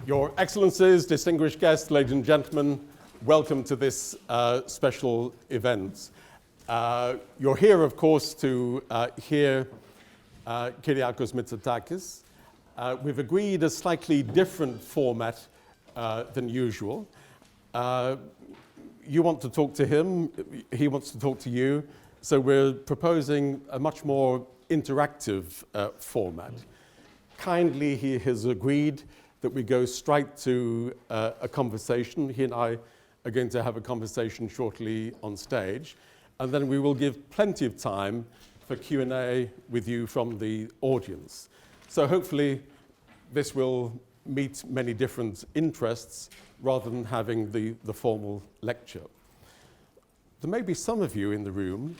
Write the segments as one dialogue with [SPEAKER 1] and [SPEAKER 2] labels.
[SPEAKER 1] Your Excellencies, distinguished guests, ladies and gentlemen, welcome to this special event. You're here, of course, to hear Kyriakos Mitsotakis. We've agreed a slightly different format than usual. You want to talk to him, he wants to talk to you, so we're proposing a much more interactive format. Kindly, he has agreed that we go straight to a conversation. He and I are going to have a conversation shortly on stage, and then we will give plenty of time for Q&A with you from the audience. So hopefully this will meet many different interests rather than having the formal lecture. There may be some of you in the room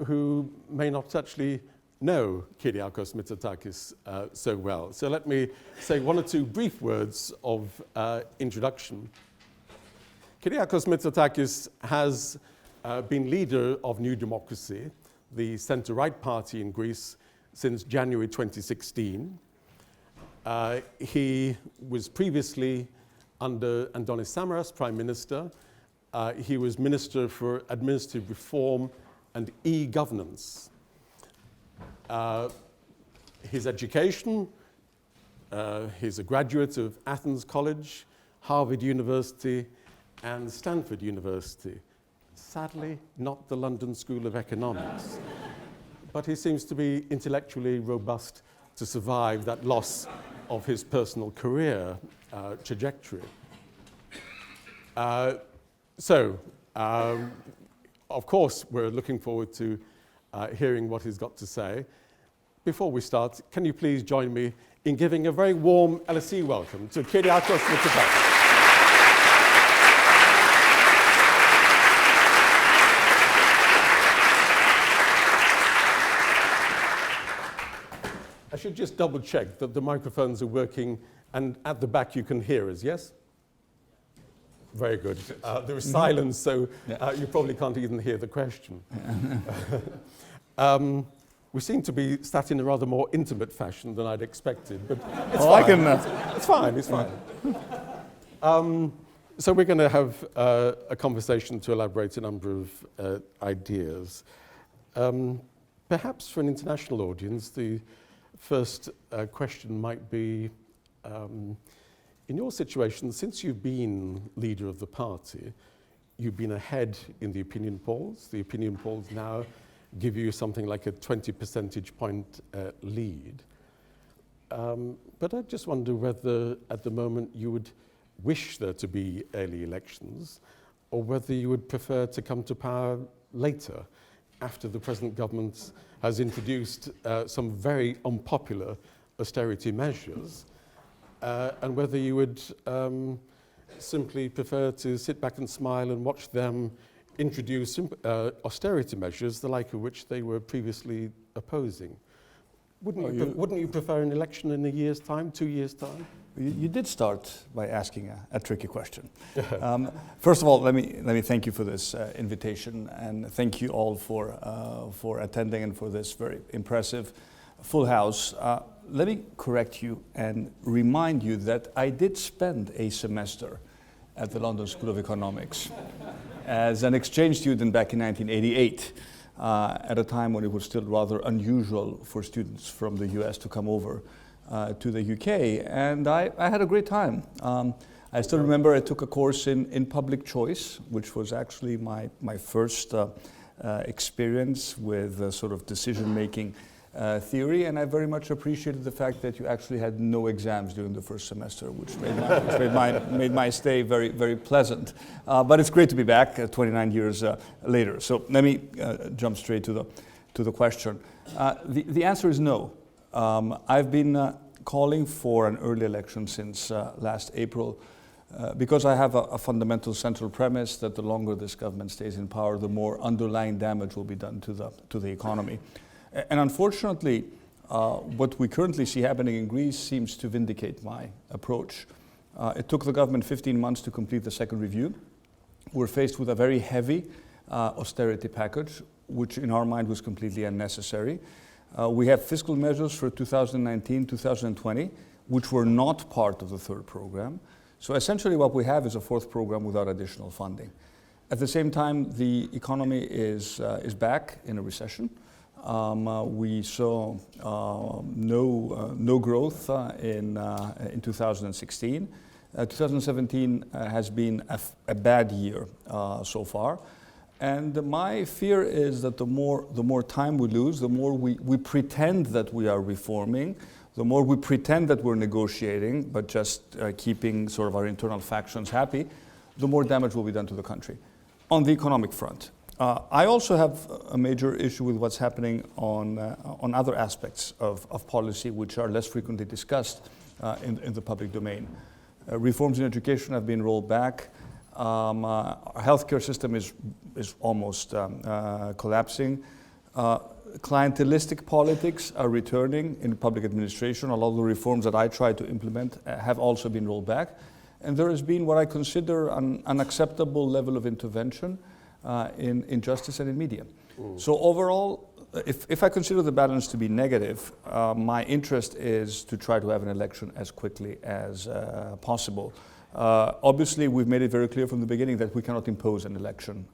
[SPEAKER 1] who may not actually know Kyriakos Mitsotakis so well. So let me say one or two brief words of introduction. Kyriakos Mitsotakis has been leader of New Democracy, the centre-right party in Greece, since January 2016. He was previously under Antonis Samaras, Prime Minister. He was Minister for Administrative Reform and E-Governance. His education, he's a graduate of Athens College, Harvard University, and Stanford University. Sadly, not the London School of Economics. But he seems to be intellectually robust to survive that loss of his personal career trajectory. Of course, we're looking forward to hearing what he's got to say. Before we start, can you please join me in giving a very warm LSE welcome to Kyriakos Mitsotakis. I should just double check that the microphones are working, and at the back you can hear us, yes? Very good. There is silence, so you probably can't even hear the question. We seem to be sat in a rather more intimate fashion than I'd expected, but it's fine. It's fine. So we're going to have a conversation to elaborate a number of ideas. Perhaps for an international audience, the first question might be, in your situation, since you've been leader of the party, you've been ahead in the opinion polls. The opinion polls now give you something like a 20 percentage point lead. But I just wonder whether at the moment you would wish there to be early elections, or whether you would prefer to come to power later, after the present government has introduced some very unpopular austerity measures, and whether you would simply prefer to sit back and smile and watch them introduce austerity measures, the like of which they were previously opposing. Wouldn't you prefer an election in a year's time, 2 years' time?
[SPEAKER 2] You did start by asking a tricky question. First of all, let me thank you for this invitation, and thank you all for attending and for this very impressive full house. Let me correct you and remind you that I did spend a semester at the London School of Economics as an exchange student back in 1988, at a time when it was still rather unusual for students from the US to come over to the UK, and I had a great time. I still remember I took a course in public choice, which was actually my first experience with sort of decision-making theory, and I very much appreciated the fact that you actually had no exams during the first semester, which made my stay very, very pleasant. But it's great to be back 29 years later. So let me jump straight to the question. The answer is no. I've been calling for an early election since last April because I have a fundamental central premise that the longer this government stays in power, the more underlying damage will be done to the economy. And unfortunately, what we currently see happening in Greece seems to vindicate my approach. It took the government 15 months to complete the second review. We're faced with a very heavy austerity package, which in our mind was completely unnecessary. We have fiscal measures for 2019, 2020, which were not part of the third program. So essentially what we have is a fourth program without additional funding. At the same time, the economy is back in a recession. We saw no growth in 2016. 2017 has been a bad year so far. And my fear is that the more time we lose, the more we pretend that we are reforming, the more we pretend that we're negotiating, but just keeping sort of our internal factions happy, the more damage will be done to the country. On the economic front, I also have a major issue with what's happening on other aspects of policy, which are less frequently discussed in the public domain. Reforms in education have been rolled back. Our healthcare system is almost collapsing. Clientelistic politics are returning in public administration. A lot of the reforms that I tried to implement have also been rolled back. And there has been what I consider an unacceptable level of intervention in justice and in media. So overall, if I consider the balance to be negative, my interest is to try to have an election as quickly as possible. Obviously, we've made it very clear from the beginning that we cannot impose an election,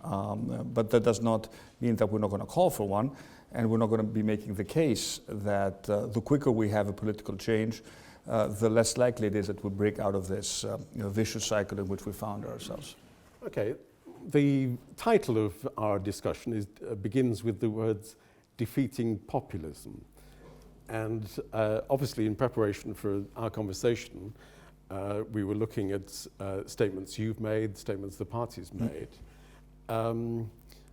[SPEAKER 2] but that does not mean that we're not going to call for one, and we're not going to be making the case that the quicker we have a political change, the less likely it is that we'll break out of this vicious cycle in which we found ourselves.
[SPEAKER 1] Okay, the title of our discussion begins with the words defeating populism. And obviously in preparation for our conversation, we were looking at statements you've made, statements the party's made. A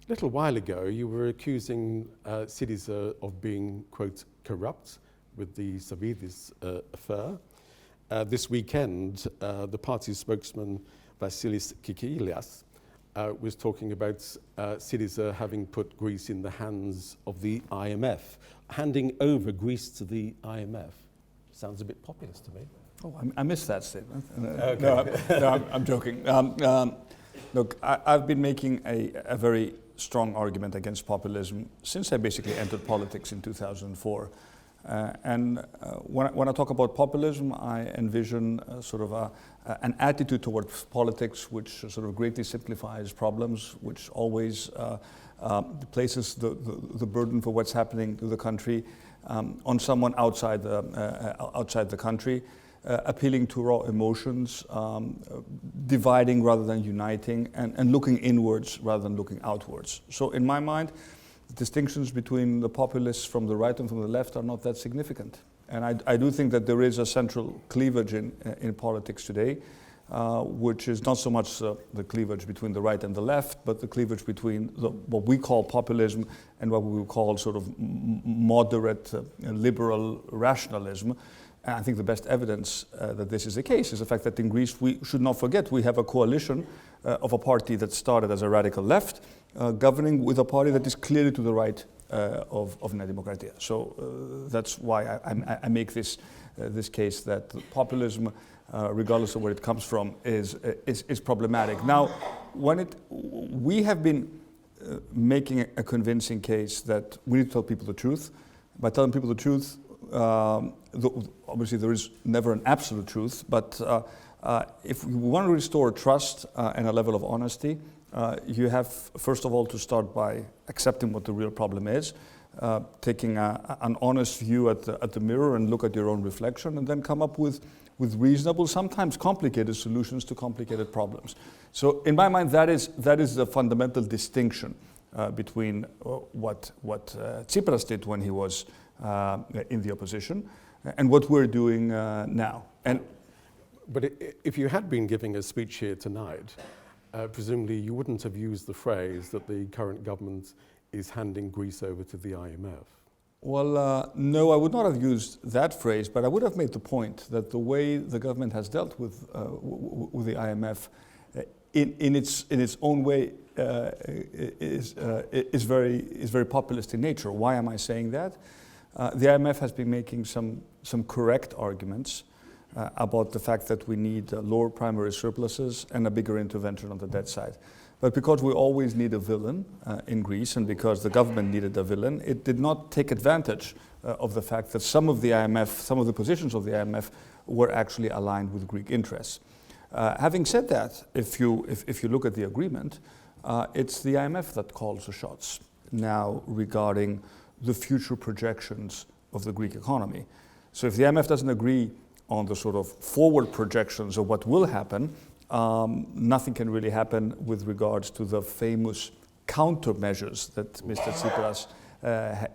[SPEAKER 1] little while ago, you were accusing Syriza of being, quote, corrupt with the Savidis affair. This weekend, the party's spokesman, Vasilis Kikilias, was talking about Syriza having put Greece in the hands of the IMF, handing over Greece to the IMF. Sounds a bit populist to me.
[SPEAKER 2] Oh, I missed that statement.
[SPEAKER 1] Okay.
[SPEAKER 2] No, I'm joking. Look, I've been making a very strong argument against populism since I basically entered politics in 2004. When I talk about populism, I envision sort of an attitude towards politics which sort of greatly simplifies problems, which always places the burden for what's happening to the country on someone outside the country, appealing to raw emotions, dividing rather than uniting, and looking inwards rather than looking outwards. So in my mind, the distinctions between the populists from the right and from the left are not that significant. And I do think that there is a central cleavage in politics today, which is not so much the cleavage between the right and the left, but the cleavage between what we call populism and what we would call sort of moderate liberal rationalism. And I think the best evidence that this is the case is the fact that in Greece, we should not forget, we have a coalition of a party that started as a radical left, governing with a party that is clearly to the right of Dimokratia. So that's why I make this case that populism, regardless of where it comes from, is problematic. Now, we have been making a convincing case that we need to tell people the truth. By telling people the truth, obviously there is never an absolute truth, but if we want to restore trust and a level of honesty, you have, first of all, to start by accepting what the real problem is, taking an honest view at the mirror and look at your own reflection, and then come up with reasonable, sometimes complicated solutions to complicated problems. So in my mind, that is the fundamental distinction between what Tsipras did when he was in the opposition and what we're doing now.
[SPEAKER 1] But if you had been giving a speech here tonight, presumably you wouldn't have used the phrase that the current government is handing Greece over to the IMF.
[SPEAKER 2] Well, no, I would not have used that phrase, but I would have made the point that the way the government has dealt with the IMF in its own way is very populist in nature. Why am I saying that? The IMF has been making some correct arguments about the fact that we need lower primary surpluses and a bigger intervention on the debt side. But because we always need a villain in Greece, and because the government needed a villain, it did not take advantage of the fact that some of the positions of the IMF were actually aligned with Greek interests. Having said that, if you look at the agreement, it's the IMF that calls the shots now regarding the future projections of the Greek economy. So if the IMF doesn't agree on the sort of forward projections of what will happen, nothing can really happen with regards to the famous countermeasures that Mr. Tsipras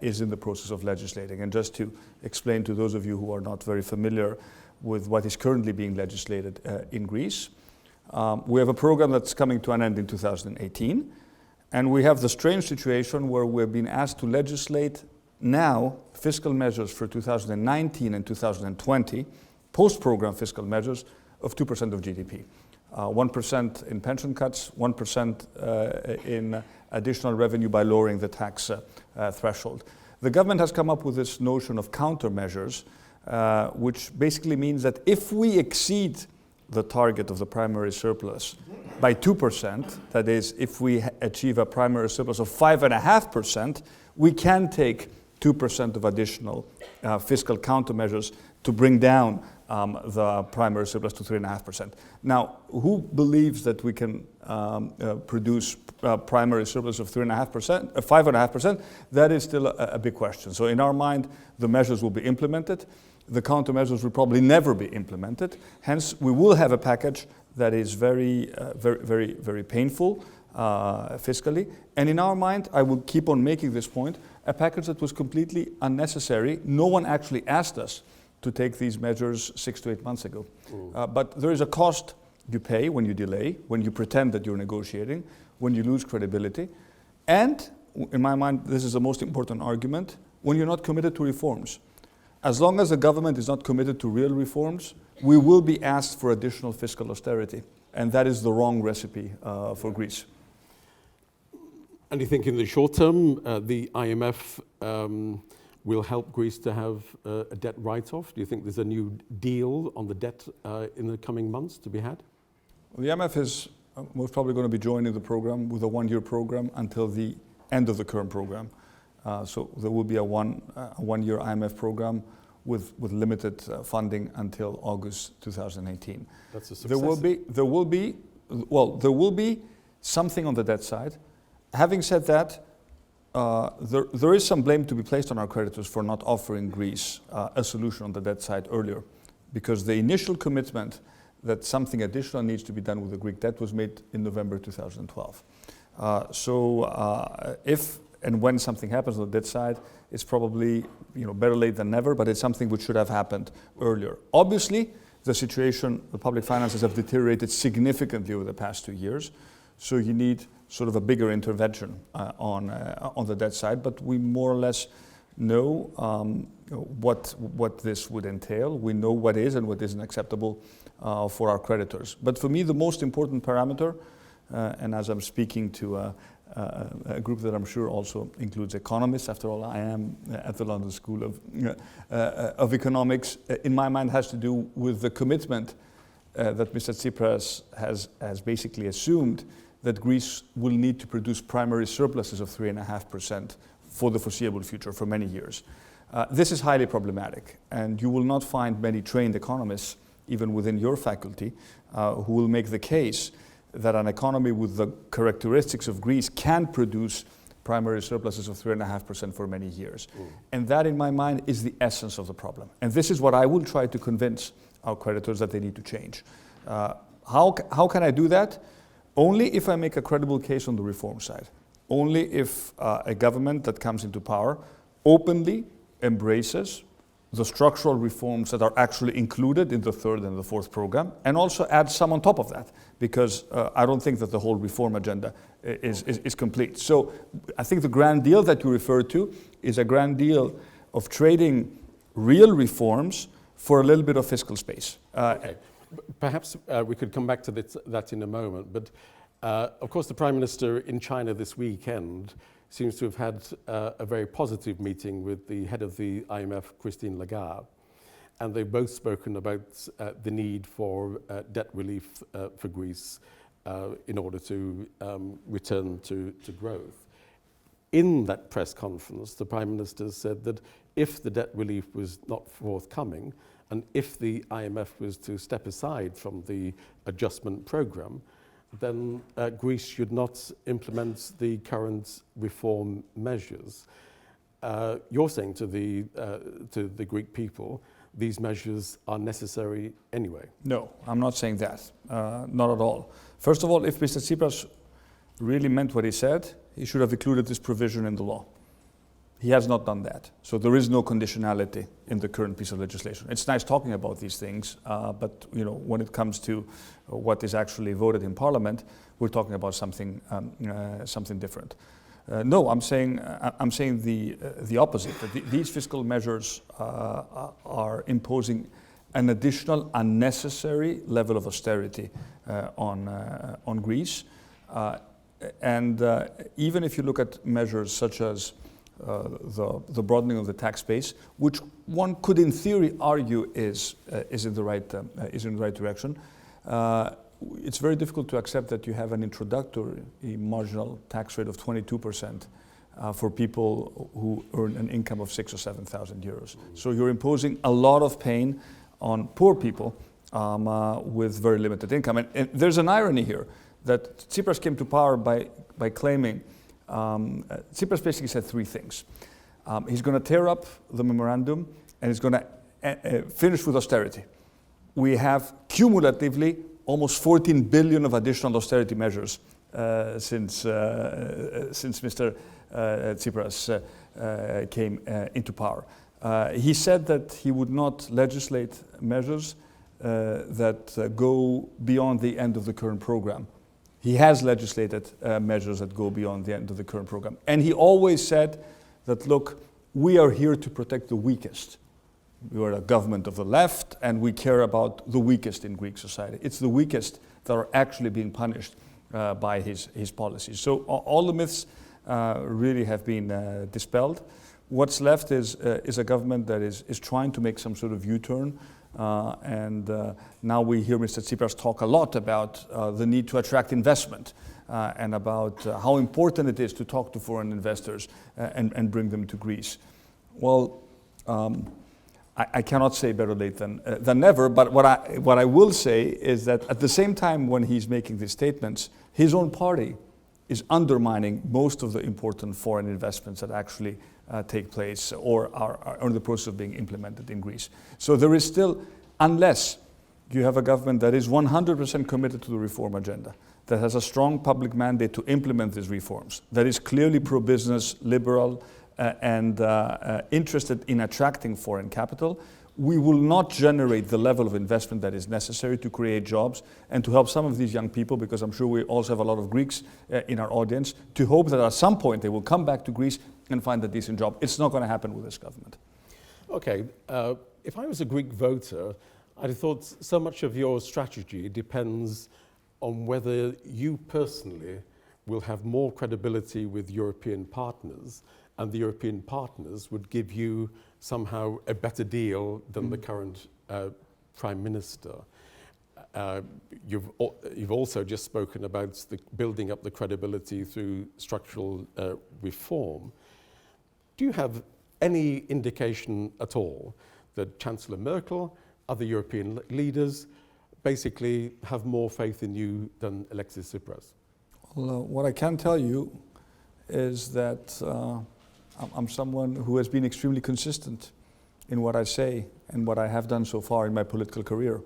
[SPEAKER 2] is in the process of legislating. And just to explain to those of you who are not very familiar with what is currently being legislated in Greece, we have a program that's coming to an end in 2018, and we have the strange situation where we're being asked to legislate now fiscal measures for 2019 and 2020, post-program fiscal measures of 2% of GDP. 1% in pension cuts, 1% in additional revenue by lowering the tax threshold. The government has come up with this notion of countermeasures, which basically means that if we exceed the target of the primary surplus by 2%, that is, if we achieve a primary surplus of 5.5%, we can take 2% of additional fiscal countermeasures to bring down the primary surplus to 3.5%. Now, who believes that we can produce primary surplus of 3.5%, 5.5%? That is still a big question. So in our mind, the measures will be implemented. The countermeasures will probably never be implemented. Hence, we will have a package that is very painful fiscally. And in our mind, I will keep on making this point, a package that was completely unnecessary. No one actually asked us to take these measures 6 to 8 months ago. But there is a cost you pay when you delay, when you pretend that you're negotiating, when you lose credibility. And, in my mind, this is the most important argument, when you're not committed to reforms. As long as the government is not committed to real reforms, we will be asked for additional fiscal austerity. And that is the wrong recipe for Greece.
[SPEAKER 1] And do you think in the short term, the IMF will help Greece to have a debt write-off? Do you think there's a new deal on the debt in the coming months to be had?
[SPEAKER 2] The IMF is most probably going to be joining the program with a one-year program until the end of the current program. So there will be a one-year IMF program with limited funding until August 2018.
[SPEAKER 1] That's a success.
[SPEAKER 2] There will be something on the debt side. Having said that, there is some blame to be placed on our creditors for not offering Greece a solution on the debt side earlier, because the initial commitment that something additional needs to be done with the Greek debt was made in November 2012. If and when something happens on the debt side, it's probably better late than never, but it's something which should have happened earlier. Obviously, the situation, the public finances have deteriorated significantly over the past 2 years, so you need sort of a bigger intervention on the debt side, but we more or less know what this would entail. We know what is and what isn't acceptable for our creditors. But for me, the most important parameter, and as I'm speaking to a group that I'm sure also includes economists, after all, I am at the London School of Economics, in my mind has to do with the commitment that Mr. Tsipras has basically assumed that Greece will need to produce primary surpluses of 3.5% for the foreseeable future, for many years. This is highly problematic, and you will not find many trained economists, even within your faculty, who will make the case that an economy with the characteristics of Greece can produce primary surpluses of 3.5% for many years. And that, in my mind, is the essence of the problem. And this is what I will try to convince our creditors that they need to change. How can I do that? Only if I make a credible case on the reform side. Only if a government that comes into power openly embraces the structural reforms that are actually included in the third and the fourth program, and also adds some on top of that, because I don't think that the whole reform agenda is complete. So I think the grand deal that you referred to is a grand deal of trading real reforms for a little bit of fiscal space.
[SPEAKER 1] Okay. Perhaps we could come back to that in a moment, but of course the Prime Minister in China this weekend seems to have had a very positive meeting with the head of the IMF, Christine Lagarde, and they've both spoken about the need for debt relief for Greece in order to return to growth. In that press conference, the Prime Minister said that if the debt relief was not forthcoming, And if the IMF was to step aside from the adjustment program, then Greece should not implement the current reform measures. You're saying to the Greek people, these measures are necessary anyway.
[SPEAKER 2] No, I'm not saying that. Not at all. First of all, if Mr. Tsipras really meant what he said, he should have included this provision in the law. He has not done that. So there is no conditionality in the current piece of legislation. It's nice talking about these things, but when it comes to what is actually voted in Parliament, we're talking about something different. No, I'm saying the opposite. That these fiscal measures are imposing an additional unnecessary level of austerity on Greece, and even if you look at measures such as the broadening of the tax base, which one could, in theory, argue is in the right direction. It's very difficult to accept that you have an introductory marginal tax rate of 22% for people who earn an income of 6,000 or 7,000 euros. So you're imposing a lot of pain on poor people with very limited income. And there's an irony here that Tsipras came to power by claiming. Tsipras basically said three things. He's going to tear up the memorandum and he's going to finish with austerity. We have cumulatively almost 14 billion of additional austerity measures since Mr. Tsipras came into power. He said that he would not legislate measures that go beyond the end of the current program. He has legislated measures that go beyond the end of the current program. And he always said that, look, we are here to protect the weakest. We are a government of the left, and we care about the weakest in Greek society. It's the weakest that are actually being punished by his policies. So all the myths really have been dispelled. What's left is a government that is trying to make some sort of U-turn. And now we hear Mr. Tsipras talk a lot about the need to attract investment and about how important it is to talk to foreign investors and bring them to Greece. Well, I cannot say better late than never, but what I will say is that at the same time when he's making these statements, his own party is undermining most of the important foreign investments that actually take place or are in the process of being implemented in Greece. So there is still, unless you have a government that is 100% committed to the reform agenda, that has a strong public mandate to implement these reforms, that is clearly pro-business, liberal, and interested in attracting foreign capital, we will not generate the level of investment that is necessary to create jobs and to help some of these young people, because I'm sure we also have a lot of Greeks in our audience, to hope that at some point they will come back to Greece and find a decent job. It's not going to happen with this government.
[SPEAKER 1] Okay, if I was a Greek voter, I'd have thought so much of your strategy depends on whether you personally will have more credibility with European partners, and the European partners would give you somehow a better deal than the current Prime Minister. You've also just spoken about building up the credibility through structural reform. Do you have any indication at all that Chancellor Merkel, other European leaders, basically have more faith in you than Alexis Tsipras?
[SPEAKER 2] Well, what I can tell you is that I'm someone who has been extremely consistent in what I say and what I have done so far in my political career.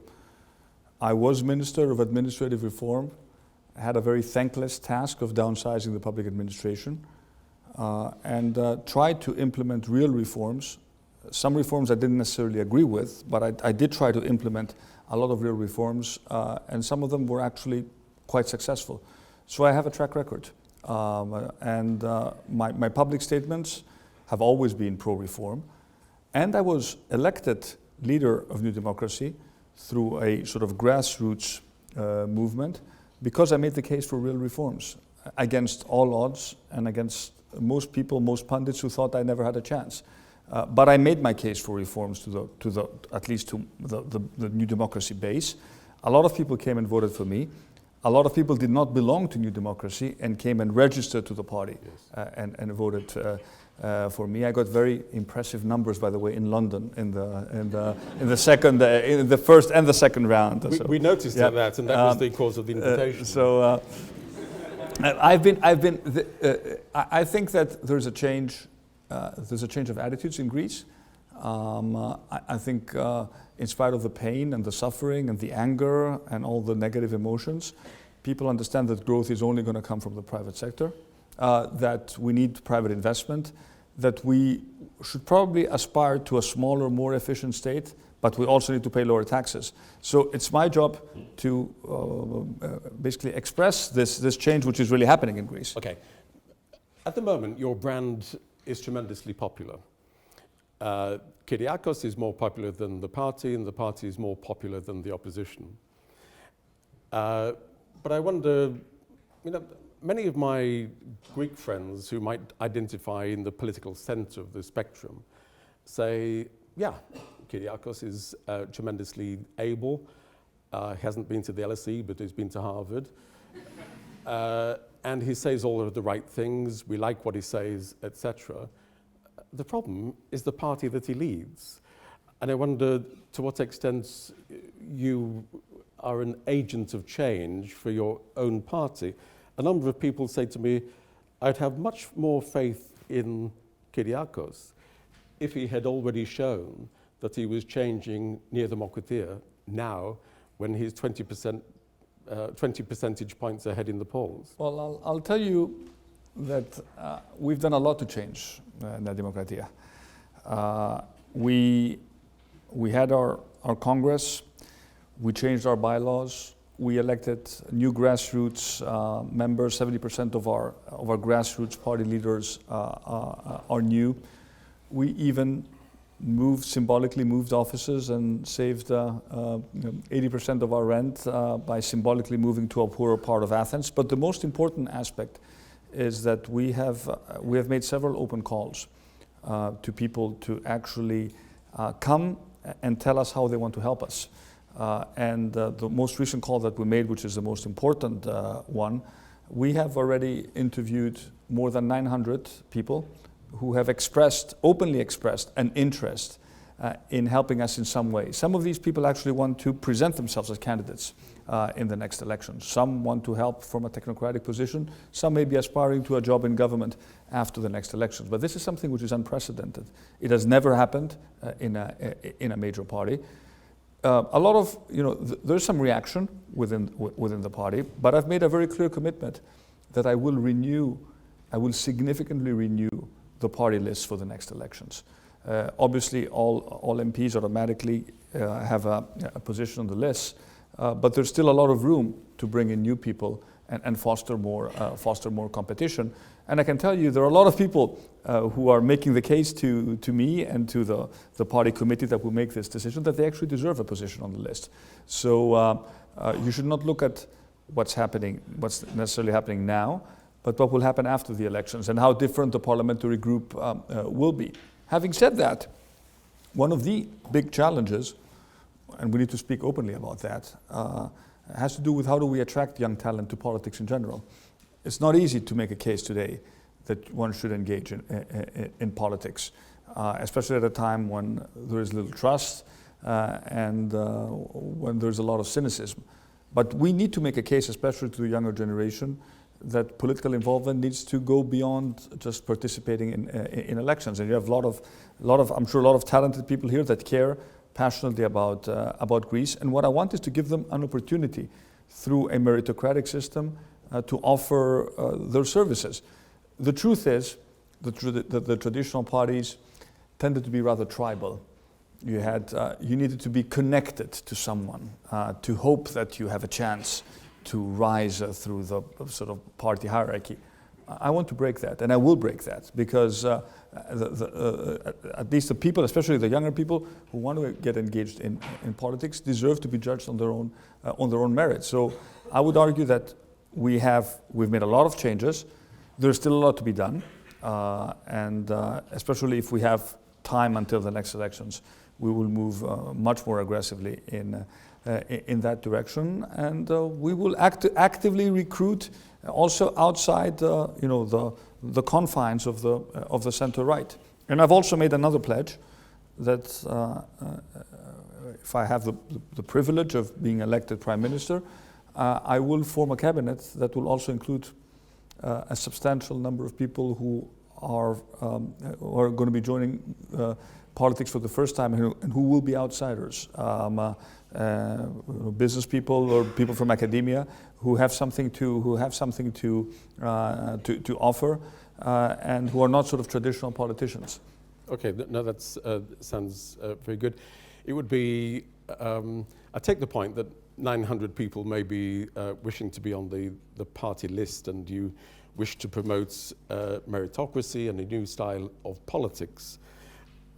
[SPEAKER 2] I was Minister of Administrative Reform. I had a very thankless task of downsizing the public administration and tried to implement real reforms. Some reforms I didn't necessarily agree with, but I did try to implement a lot of real reforms, and some of them were actually quite successful. So I have a track record. And my public statements have always been pro-reform. And I was elected leader of New Democracy through a sort of grassroots movement because I made the case for real reforms against all odds and against most people, most pundits who thought I never had a chance. But I made my case for reforms at least to the New Democracy base. A lot of people came and voted for me. A lot of people did not belong to New Democracy and came and registered to the party, yes. and voted for me. I got very impressive numbers, by the way, in London in the second, in the first and the second round.
[SPEAKER 1] We noticed that, and that was the cause of the invitation.
[SPEAKER 2] I think that there's a change. There's a change of attitudes in Greece. I think, in spite of the pain and the suffering and the anger and all the negative emotions, people understand that growth is only going to come from the private sector. That we need private investment. That we should probably aspire to a smaller, more efficient state, but we also need to pay lower taxes. So it's my job to basically express this change which is really happening in Greece.
[SPEAKER 1] Okay. At the moment, your brand is tremendously popular. Kyriakos is more popular than the party, and the party is more popular than the opposition. But I wonder, many of my Greek friends who might identify in the political center of the spectrum say, yeah, Kyriakos is tremendously able. He hasn't been to the LSE, but he's been to Harvard. And he says all of the right things. We like what he says, etc. The problem is the party that he leads. And I wonder to what extent you are an agent of change for your own party. A number of people say to me, I'd have much more faith in Kyriakos if he had already shown that he was changing near Dimokratia now when he's 20 percentage points ahead in the polls.
[SPEAKER 2] Well, I'll tell you that we've done a lot to change Dimokratia. We had our Congress, we changed our bylaws, we elected new grassroots members. 70% of our grassroots party leaders are new. We even symbolically moved offices and saved 80% of our rent by symbolically moving to a poorer part of Athens. But the most important aspect is that we have made several open calls to people to actually come and tell us how they want to help us. And the most recent call that we made, which is the most important one, we have already interviewed more than 900 people who have openly expressed an interest in helping us in some way. Some of these people actually want to present themselves as candidates in the next election. Some want to help from a technocratic position. Some may be aspiring to a job in government after the next elections. But this is something which is unprecedented. It has never happened in a major party. A lot of, there's some reaction within the party, but I've made a very clear commitment that I will significantly renew the party list for the next elections. Obviously, all MPs automatically have a position on the list, but there's still a lot of room to bring in new people and foster more competition. And I can tell you there are a lot of people who are making the case to me and to the party committee that will make this decision that they actually deserve a position on the list. So you should not look at what's necessarily happening now, but what will happen after the elections and how different the parliamentary group will be. Having said that, one of the big challenges, and we need to speak openly about that, has to do with how do we attract young talent to politics in general. It's not easy to make a case today that one should engage in politics, especially at a time when there is little trust and when there's a lot of cynicism. But we need to make a case, especially to the younger generation, that political involvement needs to go beyond just participating in elections. And you have I'm sure a lot of talented people here that care passionately about Greece. And what I want is to give them an opportunity through a meritocratic system to offer their services. The truth is that the traditional parties tended to be rather tribal. You needed to be connected to someone to hope that you have a chance to rise through the sort of party hierarchy. I want to break that, and I will break that, because at least the people, especially the younger people who want to get engaged in politics, deserve to be judged on their own merit. So I would argue that we've made a lot of changes. There's still a lot to be done, and especially if we have time until the next elections, we will move much more aggressively in that direction, and we will actively recruit also outside the confines of the center right. And I've also made another pledge that if I have the privilege of being elected prime minister, I will form a cabinet that will also include a substantial number of people who are going to be joining politics for the first time and who will be outsiders, business people or people from academia who have something to offer and who are not sort of traditional politicians.
[SPEAKER 1] Okay, no, that sounds very good. It would be, I take the point that 900 people may be wishing to be on the party list, and you wish to promote meritocracy and a new style of politics.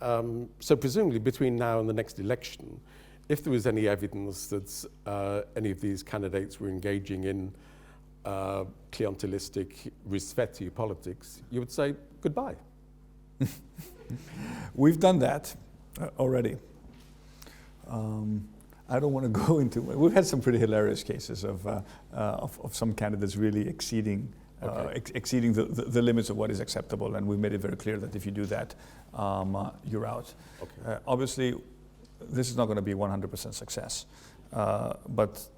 [SPEAKER 1] So presumably between now and the next election, if there was any evidence that any of these candidates were engaging in clientelistic, risvetti politics, you would say goodbye.
[SPEAKER 2] We've done that already. I don't want to go into. We've had some pretty hilarious cases of some candidates really exceeding the limits of what is acceptable, and we made it very clear that if you do that, you're out. Okay. Obviously, this is not going to be 100% success, but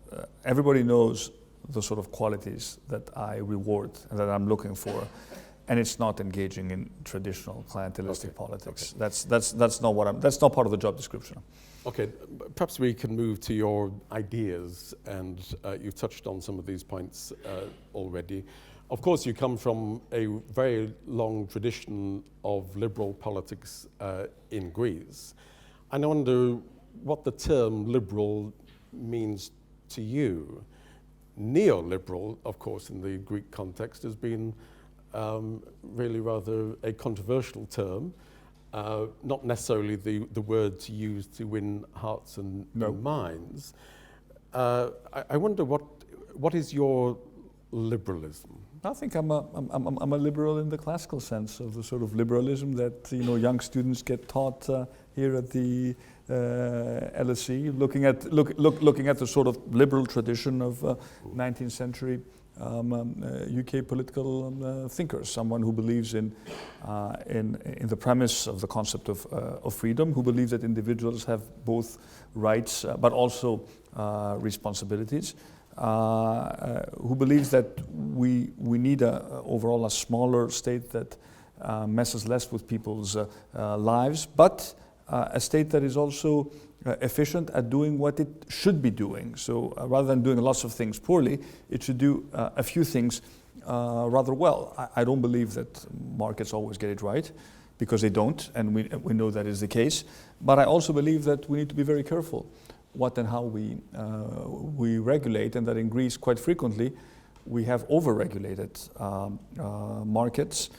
[SPEAKER 2] everybody knows the sort of qualities that I reward and that I'm looking for. And it's not engaging in traditional clientelistic politics. Okay. That's not part of the job description.
[SPEAKER 1] Okay, perhaps we can move to your ideas, and you've touched on some of these points already. Of course, you come from a very long tradition of liberal politics in Greece. And I wonder what the term liberal means to you. Neoliberal, of course, in the Greek context, has been really rather a controversial term, not necessarily the word to use to win hearts and minds. I wonder what is your liberalism?
[SPEAKER 2] I think I'm a liberal in the classical sense of the sort of liberalism that young students get taught here at the LSE, looking at the sort of liberal tradition of 19th century UK political thinkers, someone who believes in the premise of the concept of freedom, who believes that individuals have both rights but also responsibilities, who believes that we need overall a smaller state that messes less with people's lives, but a state that is also efficient at doing what it should be doing. So rather than doing lots of things poorly, it should do a few things rather well. I don't believe that markets always get it right, because they don't, and we know that is the case. But I also believe that we need to be very careful what and how we regulate, and that in Greece quite frequently we have over-regulated markets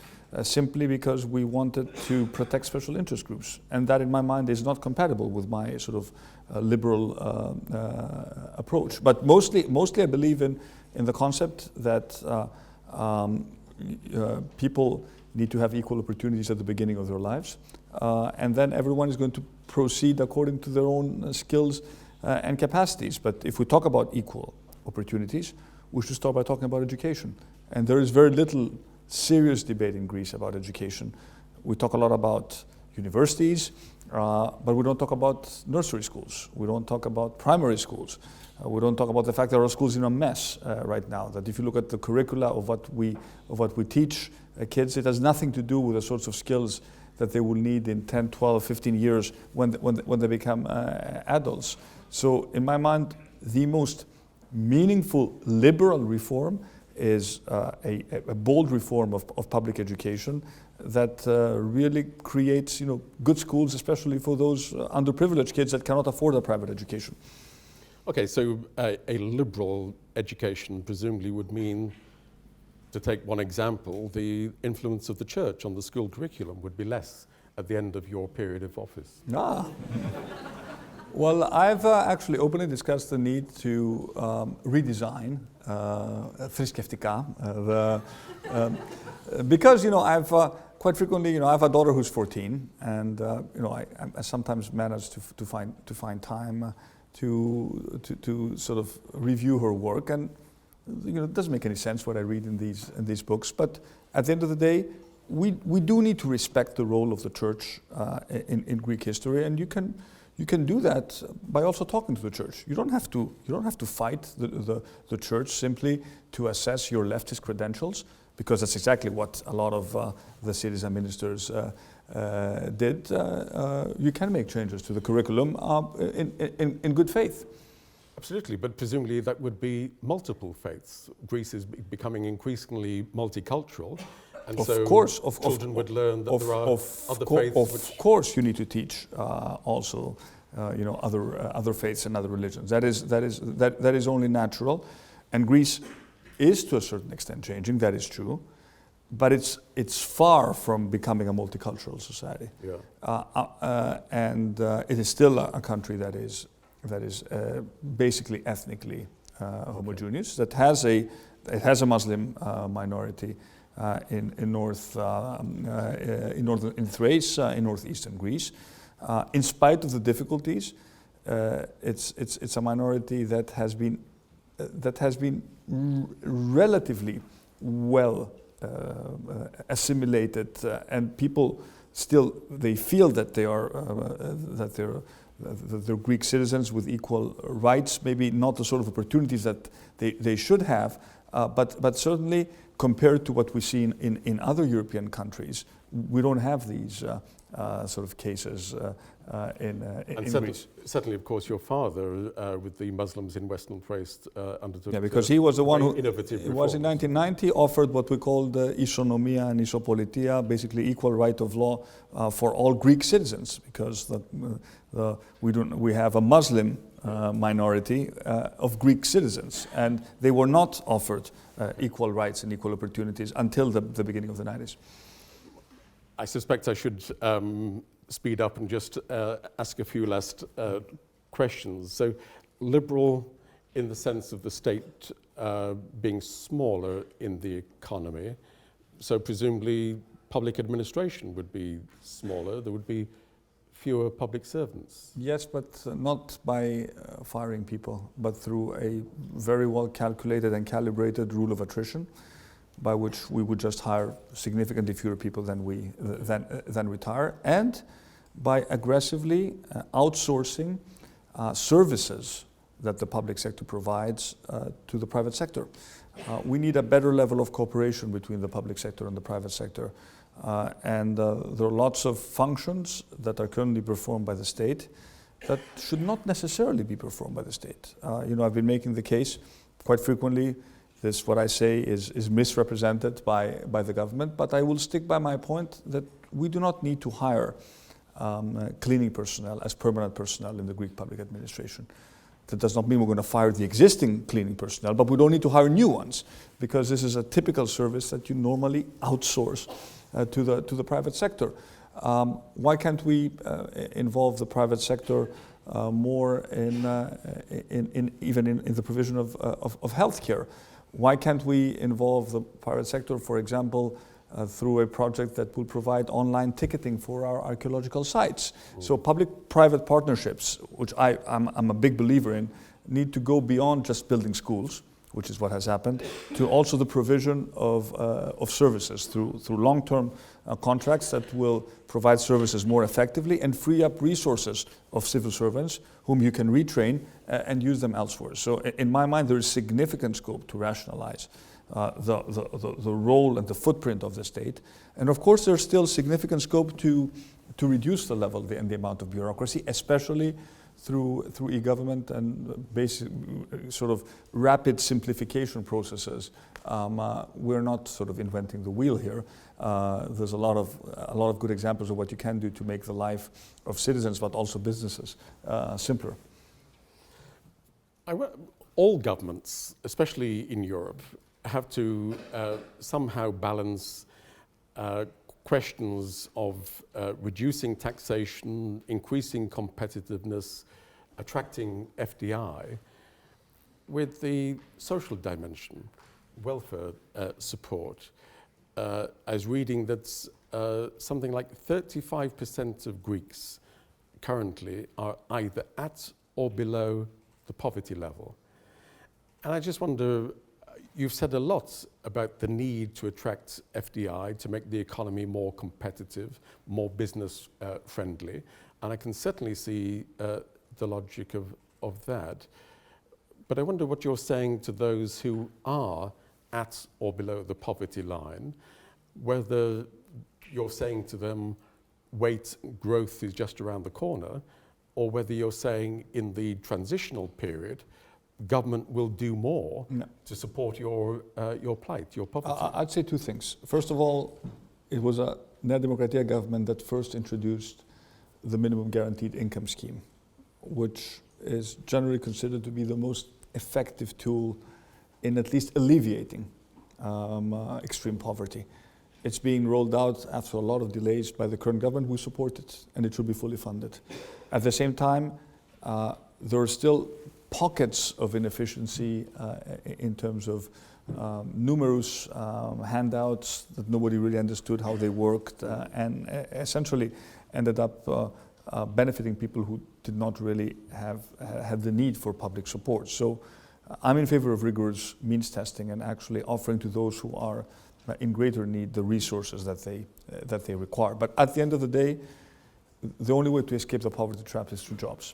[SPEAKER 2] simply because we wanted to protect special interest groups. And that in my mind is not compatible with my sort of liberal approach. But mostly I believe in the concept that people need to have equal opportunities at the beginning of their lives. And then everyone is going to proceed according to their own skills and capacities. But if we talk about equal opportunities, we should start by talking about education. And there is very little serious debate in Greece about education. We talk a lot about universities, but we don't talk about nursery schools. We don't talk about primary schools. We don't talk about the fact that our schools are in a mess right now. That if you look at the curricula of what we teach kids, it has nothing to do with the sorts of skills that they will need in 10, 12, 15 years when they become adults. So in my mind, the most meaningful liberal reform is a bold reform of public education that really creates good schools, especially for those underprivileged kids that cannot afford a private education.
[SPEAKER 1] Okay, so a liberal education presumably would mean, to take one example, the influence of the church on the school curriculum would be less at the end of your period of office.
[SPEAKER 2] Well, I've actually openly discussed the need to redesign θρησκευτικά, because I've quite frequently I have a daughter who's 14, and I sometimes manage to find time to sort of review her work, and it doesn't make any sense what I read in these books. But at the end of the day, we do need to respect the role of the church in Greek history, and you can do that by also talking to the church. You don't have to fight the church simply to assess your leftist credentials, because that's exactly what a lot of the Syriza ministers did. You can make changes to the curriculum in good faith.
[SPEAKER 1] Absolutely, but presumably that would be multiple faiths. Greece is becoming increasingly multicultural, and children would learn that there are other faiths.
[SPEAKER 2] Of course, you need to teach also, other faiths and other religions. That is only natural, and Greece is to a certain extent changing. That is true, but it's far from becoming a multicultural society.
[SPEAKER 1] Yeah.
[SPEAKER 2] And it is still a country that is basically ethnically homogeneous. That has a Muslim minority in Thrace, in northeastern Greece. In spite of the difficulties, it's a minority that has been relatively well assimilated, and people still they feel that they're Greek citizens with equal rights, maybe not the sort of opportunities that they should have, but certainly compared to what we see in other European countries, we don't have these sort of cases in Greece.
[SPEAKER 1] Certainly, of course, your father, with the Muslims in Western Thrace, undertook.
[SPEAKER 2] Yeah, because he was the one who
[SPEAKER 1] innovative
[SPEAKER 2] was in 1990 offered what we called isonomia and isopolitia, basically equal right of law for all Greek citizens, because we have a Muslim minority of Greek citizens, and they were not offered equal rights and equal opportunities until the beginning of the 90s.
[SPEAKER 1] I suspect I should speed up and just ask a few last questions. So, liberal in the sense of the state being smaller in the economy, so presumably public administration would be smaller, there would be fewer public servants.
[SPEAKER 2] Yes, but not by firing people, but through a very well calculated and calibrated rule of attrition, by which we would just hire significantly fewer people than retire, and by aggressively outsourcing services that the public sector provides to the private sector. We need a better level of cooperation between the public sector and the private sector. And there are lots of functions that are currently performed by the state that should not necessarily be performed by the state. I've been making the case quite frequently. This, what I say, is misrepresented by the government, but I will stick by my point that we do not need to hire cleaning personnel as permanent personnel in the Greek public administration. That does not mean we're going to fire the existing cleaning personnel, but we don't need to hire new ones, because this is a typical service that you normally outsource to the private sector. Why can't we involve the private sector more in the provision of healthcare? Why can't we involve the private sector, for example, through a project that will provide online ticketing for our archaeological sites? So public-private partnerships, which I'm a big believer in, need to go beyond just building schools, which is what has happened, to also the provision of services through long-term contracts that will provide services more effectively and free up resources of civil servants whom you can retrain and use them elsewhere. So in my mind, there is significant scope to rationalize the role and the footprint of the state. And of course, there's still significant scope to reduce the level and the amount of bureaucracy, especially through e-government and basic sort of rapid simplification processes. We're not sort of inventing the wheel here. There's a lot of good examples of what you can do to make the life of citizens, but also businesses, simpler.
[SPEAKER 1] All governments, especially in Europe, have to somehow balance questions of reducing taxation, increasing competitiveness, attracting FDI, with the social dimension, welfare support. I was reading that something like 35% of Greeks currently are either at or below the poverty level. And I just wonder, you've said a lot about the need to attract FDI, to make the economy more competitive, more business friendly. And I can certainly see the logic of that. But I wonder what you're saying to those who are at or below the poverty line, whether you're saying to them, wait, growth is just around the corner, or whether you're saying in the transitional period, government will do more to support your plight, your poverty.
[SPEAKER 2] I'd say two things. First of all, it was a Dimokratia government that first introduced the minimum guaranteed income scheme, which is generally considered to be the most effective tool in at least alleviating extreme poverty. It's being rolled out after a lot of delays by the current government. We support it, and it should be fully funded. At the same time, there are still pockets of inefficiency in terms of numerous handouts that nobody really understood how they worked, and essentially ended up benefiting people who did not really had the need for public support. So I'm in favor of rigorous means testing and actually offering to those who are in greater need the resources that they require. But at the end of the day, the only way to escape the poverty trap is through jobs.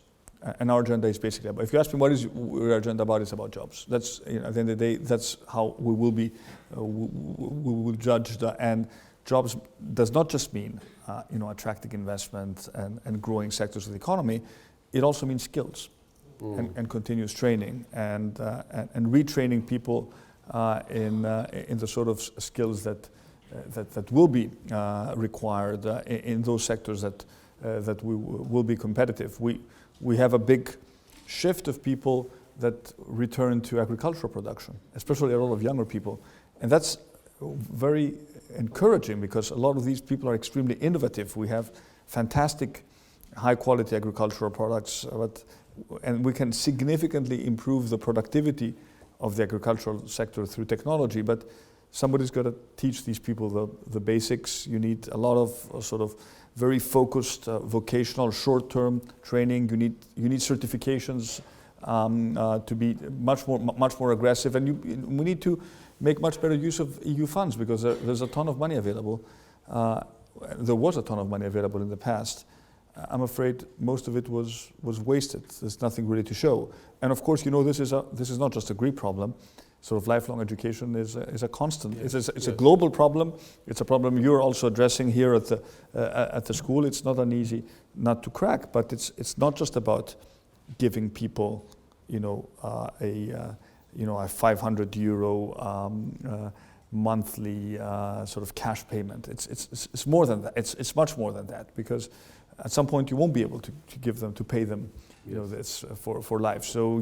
[SPEAKER 2] And our agenda is basically about, if you ask me what is your agenda about, it's about jobs. That's, you know, at the end of the day, that's how we will be, we will judge and jobs does not just mean, attracting investment and growing sectors of the economy. It also means skills and continuous training and retraining people in the sort of skills that will be required in those sectors that we will be competitive. We have a big shift of people that return to agricultural production, especially a lot of younger people. And that's very encouraging because a lot of these people are extremely innovative. We have fantastic high quality agricultural products, and we can significantly improve the productivity of the agricultural sector through technology, but somebody's got to teach these people the basics. You need a lot of sort of very focused vocational short-term training. You need certifications to be much more aggressive, and we need to make much better use of EU funds because there's a ton of money available. There was a ton of money available in the past. I'm afraid most of it was wasted. There's nothing really to show. And of course, this is not just a Greek problem. Sort of lifelong education is a constant. Yes. It's a global problem. It's a problem you're also addressing here at the school. It's not an easy nut to crack, but it's not just about giving people, a 500 euro monthly sort of cash payment. It's more than that. It's much more than that because at some point you won't be able to give them, to pay them, this for life. So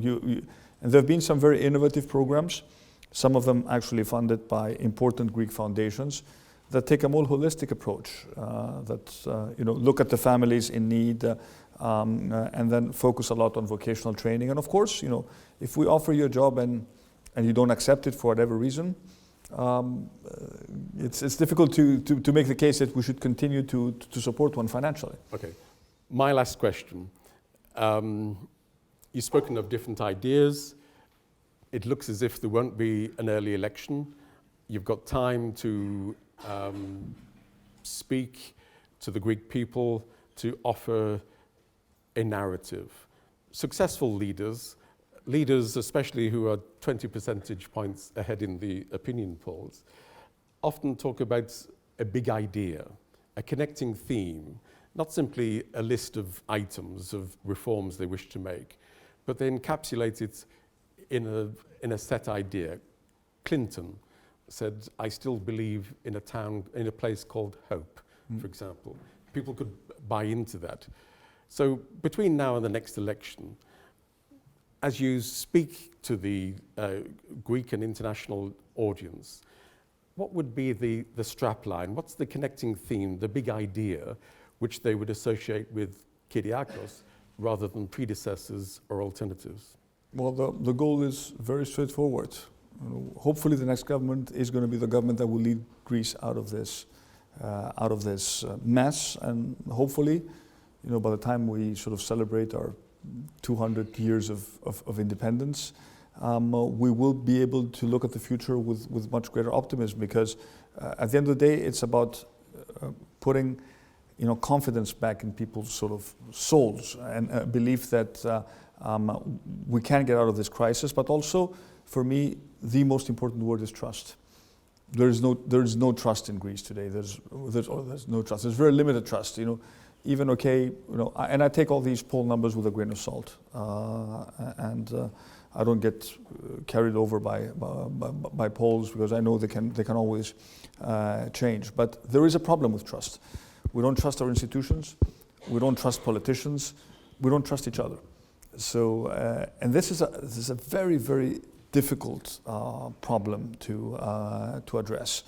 [SPEAKER 2] and there have been some very innovative programs, some of them actually funded by important Greek foundations that take a more holistic approach, look at the families in need and then focus a lot on vocational training. And of course, if we offer you a job and you don't accept it for whatever reason, it's difficult to make the case that we should continue to support one financially.
[SPEAKER 1] Okay. My last question. You've spoken of different ideas. It looks as if there won't be an early election. You've got time to speak to the Greek people, to offer a narrative. Successful leaders especially who are 20 percentage points ahead in the opinion polls, often talk about a big idea, a connecting theme, not simply a list of items of reforms they wish to make, but they encapsulate it in a set idea. Clinton said, "I still believe in a place called Hope," for example. People could buy into that. So between now and the next election, as you speak to the Greek and international audience, what would be the strapline? What's the connecting theme, the big idea, which they would associate with Kyriakos rather than predecessors or alternatives?
[SPEAKER 2] Well, the goal is very straightforward. Hopefully the next government is going to be the government that will lead Greece out of this mess, and hopefully, by the time we sort of celebrate our 200 years of independence, we will be able to look at the future with much greater optimism, because at the end of the day, it's about putting confidence back in people's sort of souls, and a belief that we can get out of this crisis. But also, for me, the most important word is trust. There is no trust in Greece today. There's no trust. There's very limited trust. And I take all these poll numbers with a grain of salt, and I don't get carried over by polls, because I know they can always change. But there is a problem with trust. We don't trust our institutions. We don't trust politicians. We don't trust each other. So, and this is a very, very difficult problem to address.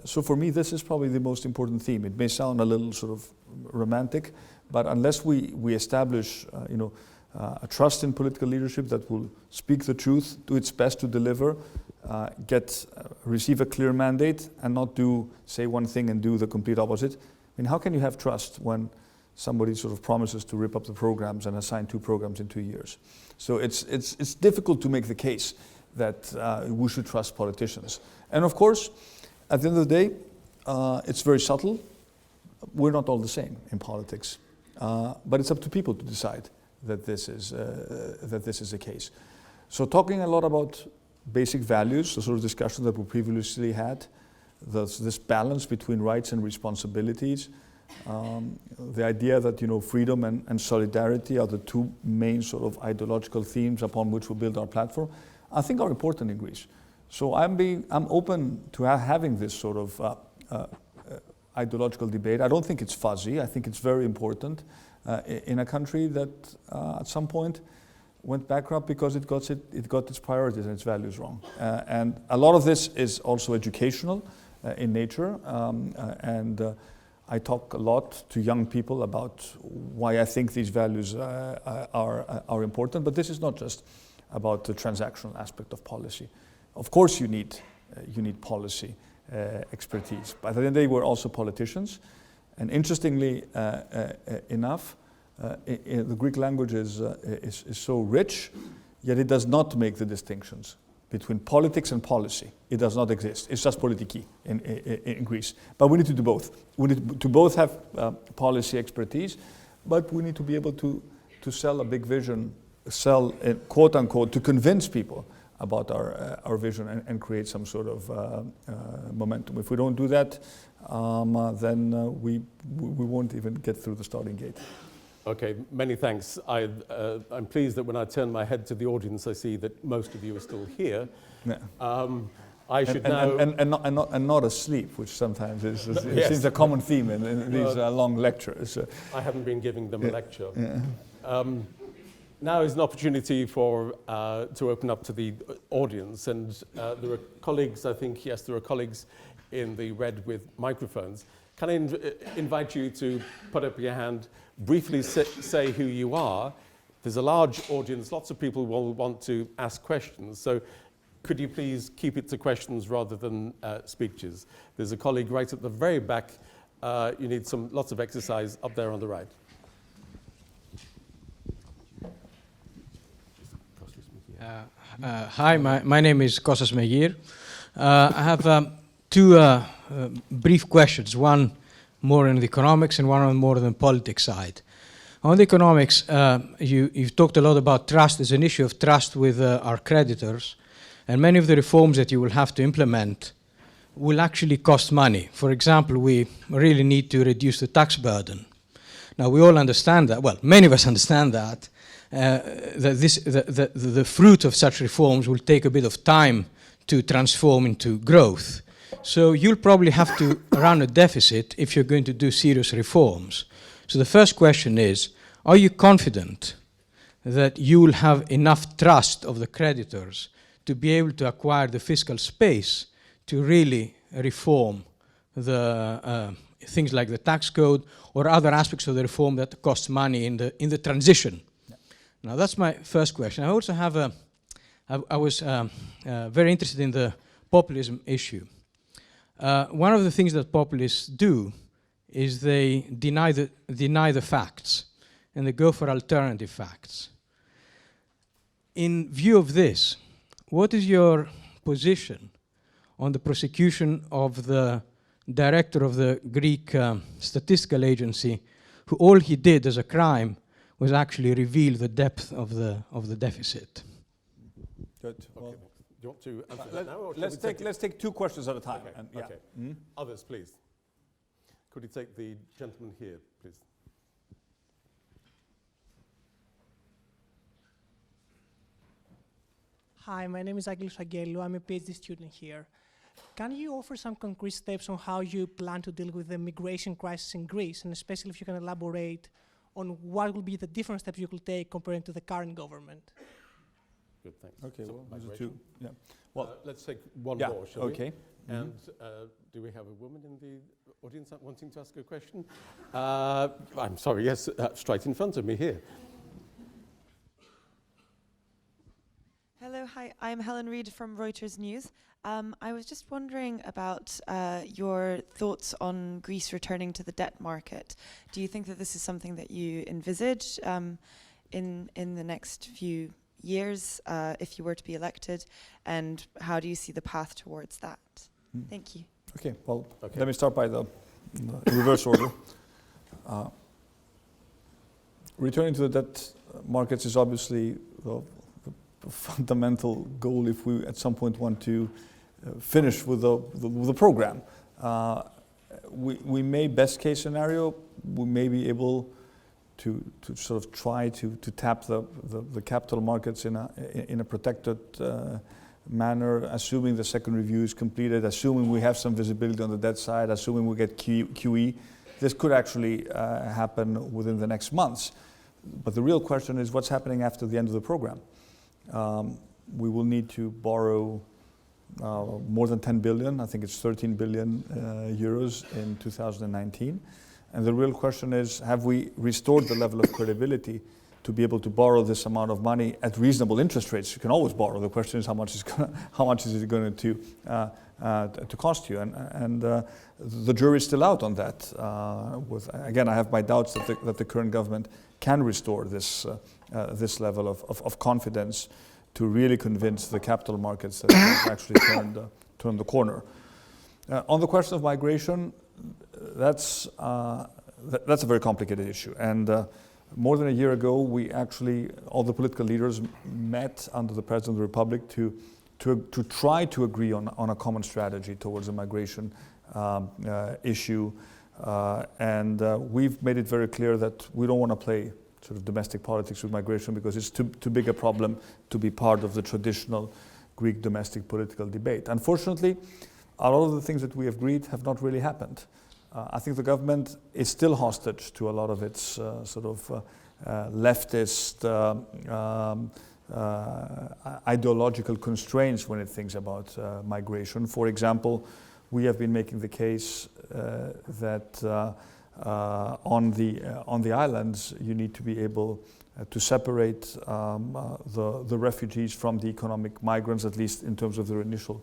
[SPEAKER 2] So for me, this is probably the most important theme. It may sound a little sort of romantic, but unless we establish, a trust in political leadership that will speak the truth, do its best to deliver, receive a clear mandate, and not say one thing and do the complete opposite. I mean, how can you have trust when somebody sort of promises to rip up the programs and assign 2 programs in 2 years? So it's difficult to make the case that we should trust politicians. And of course, at the end of the day, it's very subtle. We're not all the same in politics, but it's up to people to decide that this is the case. So talking a lot about basic values, the sort of discussion that we previously had, this balance between rights and responsibilities, the idea that freedom and solidarity are the 2 main sort of ideological themes upon which we build our platform, I think are important in Greece. So I'm open to having this sort of ideological debate. I don't think it's fuzzy. I think it's very important in a country that at some point went bankrupt because it got its priorities and its values wrong. And a lot of this is also educational in nature, and I talk a lot to young people about why I think these values are important. But this is not just about the transactional aspect of policy. Of course, you need policy expertise, but at the end of the day, we're also politicians. And interestingly enough, the Greek language is so rich, yet it does not make the distinctions between politics and policy. It does not exist. It's just politiki in Greece. But we need to do both. We need to both have policy expertise, but we need to be able to sell a big vision, quote unquote, to convince people about our vision and create some sort of momentum. If we don't do that, then we won't even get through the starting gate.
[SPEAKER 1] Okay, many thanks. I'm pleased that when I turn my head to the audience, I see that most of you are still here.
[SPEAKER 2] Yeah.
[SPEAKER 1] I should now...
[SPEAKER 2] And not asleep, which sometimes
[SPEAKER 1] Yes.
[SPEAKER 2] seems a common theme in these long lectures.
[SPEAKER 1] I haven't been giving them a lecture.
[SPEAKER 2] Yeah.
[SPEAKER 1] Now is an opportunity to open up to the audience, and there are colleagues, I think, yes, there are colleagues in the red with microphones. Can I invite you to put up your hand, briefly say who you are? There's a large audience, lots of people will want to ask questions, so could you please keep it to questions rather than speeches? There's a colleague right at the very back. You need lots of exercise up there on the right.
[SPEAKER 3] Hi, my name is Kostas Megir. I have 2 brief questions, one more on the economics and one on more on the politics side. On the economics, you've talked a lot about trust. There's an issue of trust with our creditors, and many of the reforms that you will have to implement will actually cost money. For example, we really need to reduce the tax burden. Now, we all understand that, well, many of us understand that, the fruit of such reforms will take a bit of time to transform into growth. So you'll probably have to run a deficit if you're going to do serious reforms. So the first question is, are you confident that you will have enough trust of the creditors to be able to acquire the fiscal space to really reform the things like the tax code or other aspects of the reform that cost money in the transition? Yeah. Now that's my first question. I also have I was very interested in the populism issue. One of the things that populists do is they deny the facts, and they go for alternative facts. in view of this, what is your position on the prosecution of the director of the Greek statistical agency, who all he did as a crime was actually reveal the depth of the deficit?
[SPEAKER 2] Good.
[SPEAKER 1] Okay.
[SPEAKER 2] Well,
[SPEAKER 1] Do you want to answer that now? Or
[SPEAKER 2] let's take 2 questions at a time.
[SPEAKER 1] Okay.
[SPEAKER 2] And, yeah.
[SPEAKER 1] Okay. Others, please. Could you take the gentleman here, please?
[SPEAKER 4] Hi, my name is Aggelos Aggelou. I'm a PhD student here. Can you offer some concrete steps on how you plan to deal with the migration crisis in Greece, and especially if you can elaborate on what will be the different steps you could take comparing to the current government?
[SPEAKER 1] Good, thanks.
[SPEAKER 2] Okay,
[SPEAKER 1] So
[SPEAKER 2] well, those are
[SPEAKER 1] migration.
[SPEAKER 2] 2. Yeah. Well,
[SPEAKER 1] let's take one
[SPEAKER 2] yeah,
[SPEAKER 1] more, shall
[SPEAKER 2] okay.
[SPEAKER 1] we? And do we have a woman in the audience wanting to ask a question? I'm sorry, yes, straight in front of me here.
[SPEAKER 5] Hello, hi, I'm Helen Reid from Reuters News. I was just wondering about your thoughts on Greece returning to the debt market. Do you think that this is something that you envisage in the next few years if you were to be elected? And how do you see the path towards that? Thank you.
[SPEAKER 2] Okay, well, let me start by the reverse order. Returning to the debt markets is obviously the fundamental goal if we at some point want to finish with the program. We may, best case scenario, we may be able to sort of try to tap the capital markets in a protected manner, assuming the second review is completed, assuming we have some visibility on the debt side, assuming we get QE. This could actually happen within the next months. But the real question is what's happening after the end of the program. We will need to borrow more than 10 billion, I think it's 13 billion euros in 2019. And the real question is, have we restored the level of credibility to be able to borrow this amount of money at reasonable interest rates? You can always borrow. The question is how much is it going to cost you? And the jury's still out on that. Again, I have my doubts that the current government can restore this level of confidence to really convince the capital markets that they've actually turned the corner. On the question of migration, that's a very complicated issue. And more than a year ago, we actually, all the political leaders met under the President of the Republic to try to agree on a common strategy towards the migration issue. And we've made it very clear that we don't want to play sort of domestic politics with migration because it's too big a problem to be part of the traditional Greek domestic political debate. Unfortunately, a lot of the things that we have agreed have not really happened. I think the government is still hostage to a lot of its leftist ideological constraints when it thinks about migration. For example, we have been making the case that on the islands you need to be able to separate the refugees from the economic migrants, at least in terms of their initial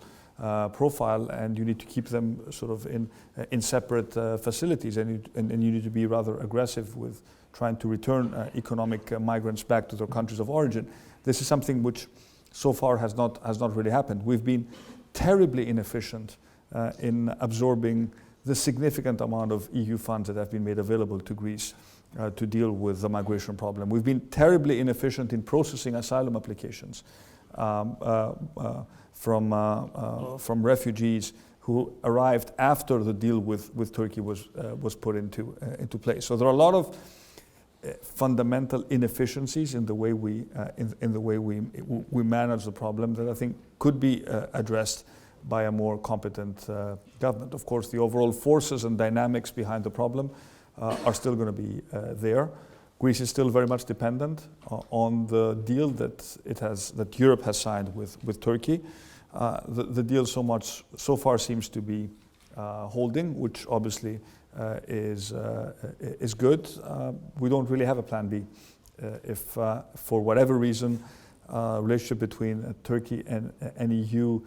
[SPEAKER 2] profile, and you need to keep them sort of in separate facilities, and you need to be rather aggressive with trying to return economic migrants back to their countries of origin. This is something which so far has not really happened. We've been terribly inefficient in absorbing the significant amount of EU funds that have been made available to Greece to deal with the migration problem. We've been terribly inefficient in processing asylum applications from refugees who arrived after the deal with Turkey was put into place. So there are a lot of fundamental inefficiencies in the way we manage the problem that I think could be addressed by a more competent government. Of course, the overall forces and dynamics behind the problem are still going to be there. Greece is still very much dependent on the deal that Europe has signed with Turkey. The deal so far seems to be holding, which obviously is good. We don't really have a plan B. If for whatever reason relationship between Turkey and EU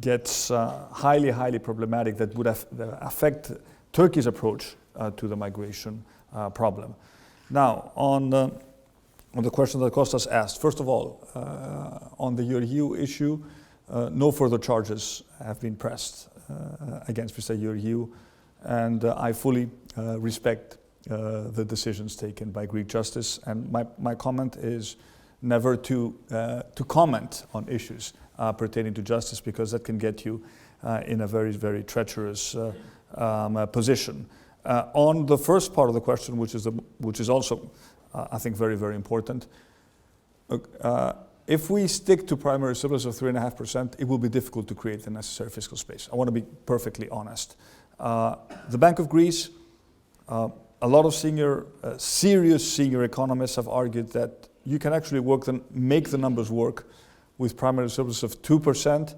[SPEAKER 2] gets highly problematic, that would affect Turkey's approach to the migration problem. Now, on on the question that Kostas asked. First of all, on the Georgiou issue, no further charges have been pressed against Mr. Georgiou, and I fully respect the decisions taken by Greek justice. And my comment is never to comment on issues pertaining to justice, because that can get you in a very, very treacherous position. On the first part of the question, which is also, I think, very, very important. If we stick to primary surplus of 3.5%, it will be difficult to create the necessary fiscal space. I want to be perfectly honest. The Bank of Greece, a lot of serious senior economists have argued that you can actually make the numbers work with primary surplus of 2%,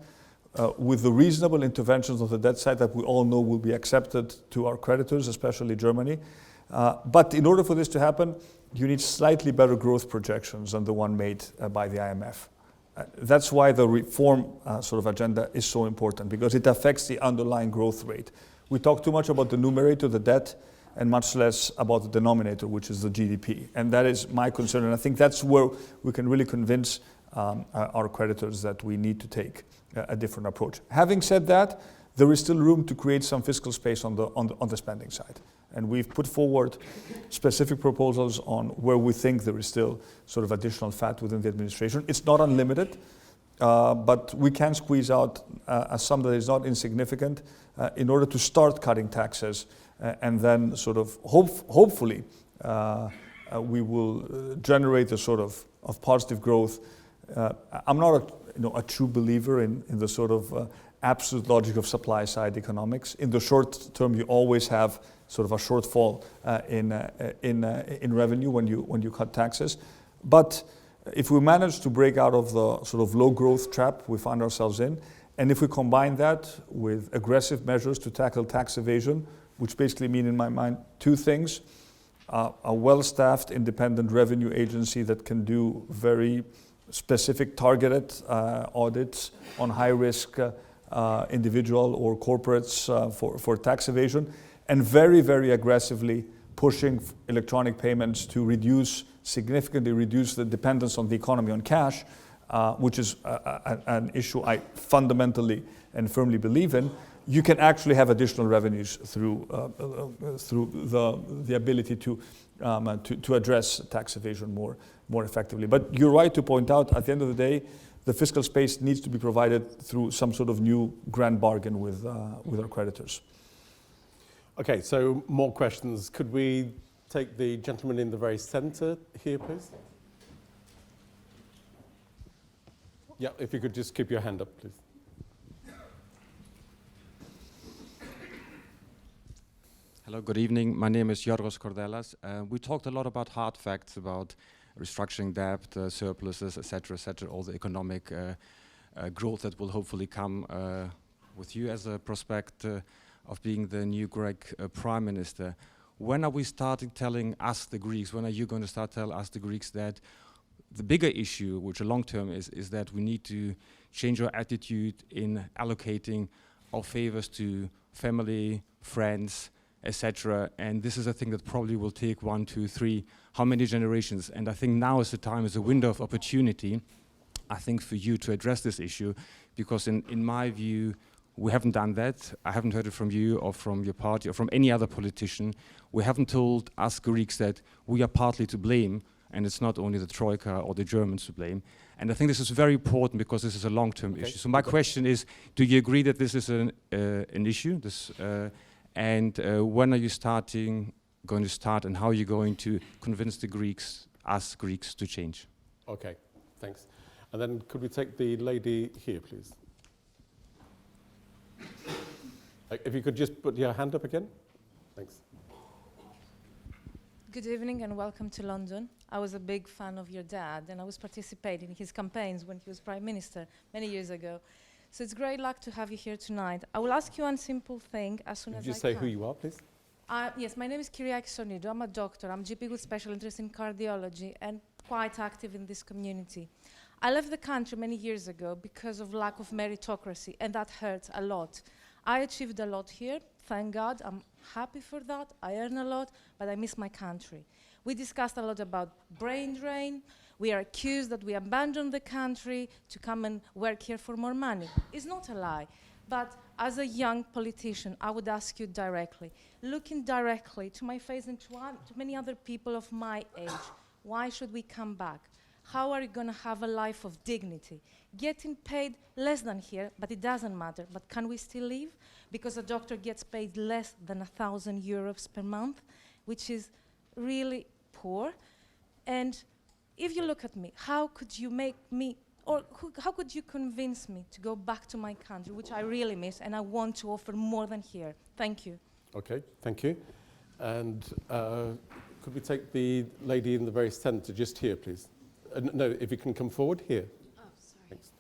[SPEAKER 2] with the reasonable interventions on the debt side that we all know will be accepted to our creditors, especially Germany. But in order for this to happen, you need slightly better growth projections than the one made by the IMF. That's why the reform sort of agenda is so important, because it affects the underlying growth rate. We talk too much about the numerator, the debt, and much less about the denominator, which is the GDP. And that is my concern. And I think that's where we can really convince our creditors that we need to take a different approach. Having said that, there is still room to create some fiscal space on the spending side. And we've put forward specific proposals on where we think there is still sort of additional fat within the administration. It's not unlimited, but we can squeeze out a sum that is not insignificant in order to start cutting taxes, and then sort of hopefully we will generate a sort of positive growth. I'm not a true believer in the sort of absolute logic of supply side economics. In the short term, you always have sort of a shortfall in revenue when you cut taxes. But if we manage to break out of the sort of low growth trap we find ourselves in, and if we combine that with aggressive measures to tackle tax evasion, which basically mean in my mind two things: a well-staffed independent revenue agency that can do very specific targeted audits on high-risk individual or corporates for tax evasion, and very, very aggressively pushing electronic payments to significantly reduce the dependence on the economy on cash, which is an issue I fundamentally and firmly believe in. You can actually have additional revenues through the ability to address tax evasion more effectively. But you're right to point out, at the end of the day, the fiscal space needs to be provided through some sort of new grand bargain with our creditors.
[SPEAKER 1] Okay, so more questions. Could we take the gentleman in the very centre here, please? Yeah, if you could just keep your hand up, please.
[SPEAKER 6] Hello, good evening. My name is Yorgos Kordelas. We talked a lot about hard facts, about restructuring debt, surpluses, etc., all the economic growth that will hopefully come with you as a prospect of being the new Greek Prime Minister. When are we starting telling us, the Greeks, when are you going to start telling us, the Greeks, that the bigger issue, which a long term is that we need to change our attitude in allocating our favors to family, friends, etc. And this is a thing that probably will take 1, 2, 3, how many generations? And I think now is the time, is a window of opportunity, I think, for you to address this issue, because in my view, we haven't done that. I haven't heard it from you or from your party or from any other politician. We haven't told us Greeks that we are partly to blame, and it's not only the Troika or the Germans to blame. And I think this is very important, because this is a long-term issue. So my question is, do you agree that this is an issue? And when are you going to start, and how are you going to convince the Greeks, us Greeks, to change?
[SPEAKER 1] Okay, thanks. And then could we take the lady here, please? If you could just put your hand up again. Thanks.
[SPEAKER 7] Good evening and welcome to London. I was a big fan of your dad, and I was participating in his campaigns when he was Prime Minister many years ago. So it's great luck to have you here tonight. I will ask you one simple thing as soon as I can.
[SPEAKER 1] Could you say who you are, please?
[SPEAKER 7] Yes, my name is Kyriakos Mitsotakis. I'm a doctor. I'm GP with special interest in cardiology and quite active in this community. I left the country many years ago because of lack of meritocracy, and that hurts a lot. I achieved a lot here, thank God, I'm happy for that, I earn a lot, but I miss my country. We discussed a lot about brain drain. We are accused that we abandoned the country to come and work here for more money. It's not a lie. But as a young politician, I would ask you directly, looking directly to my face and to many other people of my age, why should we come back? How are you going to have a life of dignity? Getting paid less than here, but it doesn't matter. But can we still live? Because a doctor gets paid less than 1,000 euros per month, which is really poor. And if you look at me, how could you make me, or how could you convince me to go back to my country, which I really miss, and I want to offer more than here? Thank you.
[SPEAKER 1] Okay, thank you. And could we take the lady in the very centre, just here, please? No, if you can come forward, here.
[SPEAKER 5] Oh, sorry.
[SPEAKER 1] Thanks.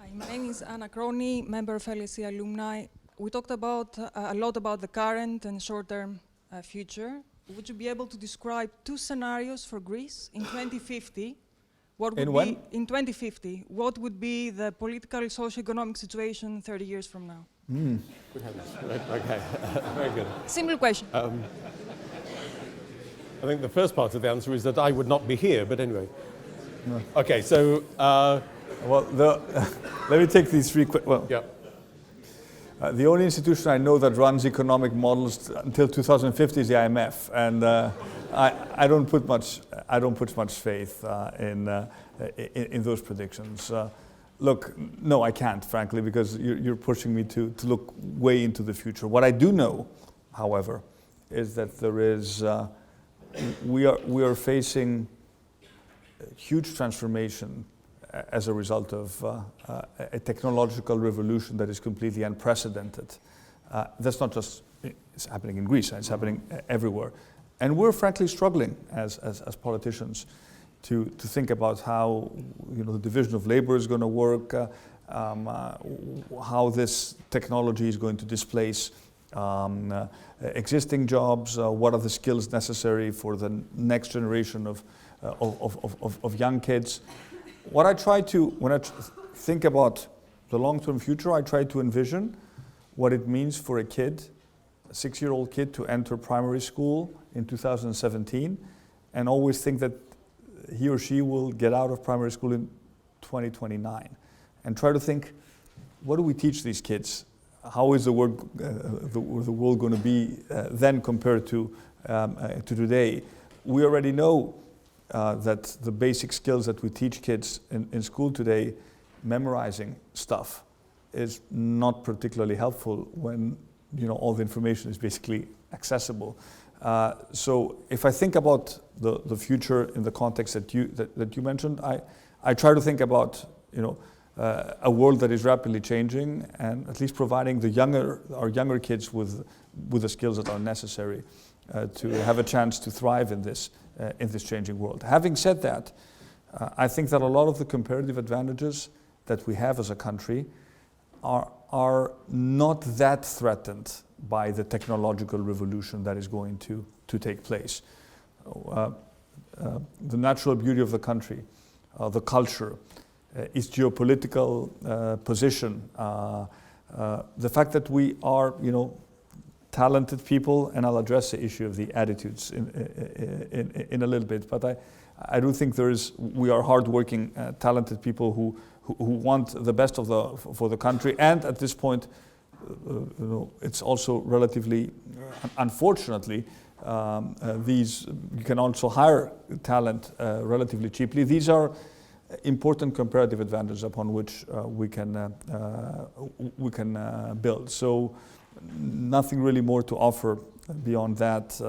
[SPEAKER 8] Hi, my name is Anna Crony, member of LSE alumni. We talked about a lot about the current and short-term future. Would you be able to describe two scenarios for Greece in 2050? What would
[SPEAKER 2] when?
[SPEAKER 8] In 2050, what would be the political, socio-economic situation 30 years from now?
[SPEAKER 1] Good heavens. Okay, very good.
[SPEAKER 8] Simple question.
[SPEAKER 1] I think the first part of the answer is that I would not be here, but anyway. No. Okay, so...
[SPEAKER 2] well, let me take these three quick... Well,
[SPEAKER 1] yeah.
[SPEAKER 2] The only institution I know that runs economic models until 2050 is the IMF, and I don't put much faith in those predictions. Look, no, I can't, frankly, because you're pushing me to look way into the future. What I do know, however, is that there is we are facing a huge transformation as a result of a technological revolution that is completely unprecedented. That's not just it's happening in Greece; it's happening everywhere, and we're frankly struggling as politicians to think about how the division of labor is going to work, how this technology is going to displace existing jobs, what are the skills necessary for the next generation of young kids. What I try to, when I think about the long-term future, I try to envision what it means for a kid, a 6-year-old kid, to enter primary school in 2017, and always think that he or she will get out of primary school in 2029, and try to think, what do we teach these kids? How is the world going to be then compared to today? We already know that the basic skills that we teach kids in school today, memorizing stuff, is not particularly helpful when all the information is basically accessible. So if I think about the future in the context that you mentioned, I try to think about a world that is rapidly changing, and at least providing our younger kids with the skills that are necessary to have a chance to thrive in this changing world. Having said that, I think that a lot of the comparative advantages that we have as a country are not that threatened by the technological revolution that is going to take place. The natural beauty of the country, the culture, its geopolitical position, the fact that we are, talented people, and I'll address the issue of the attitudes in a little bit. But I do think we are hardworking, talented people who want the best for the country. And at this point, it's also relatively, unfortunately, you can also hire talent relatively cheaply. These are important comparative advantages upon which we can build. So nothing really more to offer beyond that.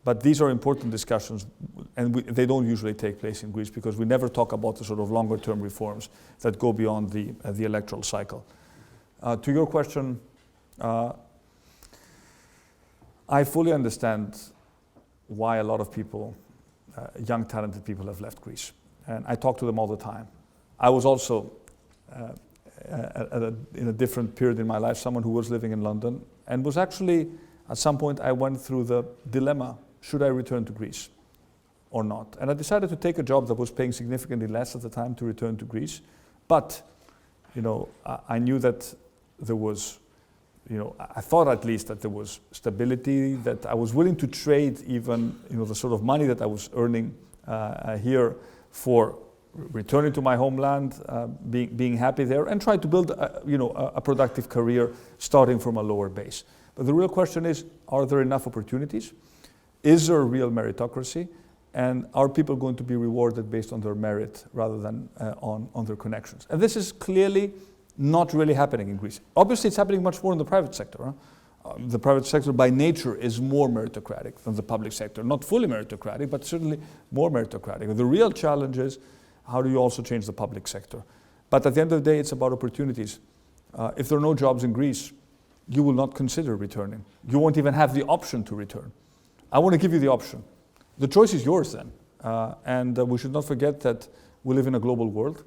[SPEAKER 2] But these are important discussions, and they don't usually take place in Greece because we never talk about the sort of longer-term reforms that go beyond the electoral cycle. To your question, I fully understand why a lot of people, young talented people, have left Greece. And I talk to them all the time. I was also, in a different period in my life, someone who was living in London, and was actually, at some point, I went through the dilemma, should I return to Greece or not? And I decided to take a job that was paying significantly less at the time to return to Greece, But, I knew that there was, I thought at least that there was stability, that I was willing to trade even, the sort of money that I was earning here for returning to my homeland, being happy there, and try to build, a productive career starting from a lower base. But the real question is, are there enough opportunities? Is there a real meritocracy? And are people going to be rewarded based on their merit rather than on their connections? And this is clearly not really happening in Greece. Obviously, it's happening much more in the private sector. The private sector by nature is more meritocratic than the public sector. Not fully meritocratic, but certainly more meritocratic. The real challenge is, how do you also change the public sector? But at the end of the day, it's about opportunities. If there are no jobs in Greece, you will not consider returning. You won't even have the option to return. I want to give you the option. The choice is yours then. And we should not forget that we live in a global world.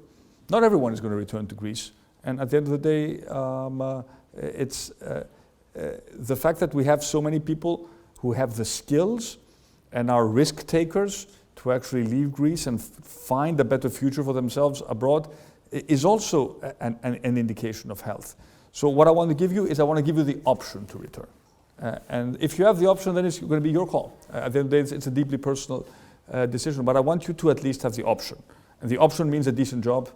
[SPEAKER 2] Not everyone is going to return to Greece. And at the end of the day, it's the fact that we have so many people who have the skills and are risk takers to actually leave Greece and find a better future for themselves abroad is also an indication of health. So what I want to give you is I want to give you the option to return. And if you have the option, then it's going to be your call. At the end of the day, it's a deeply personal decision, but I want you to at least have the option. And the option means a decent job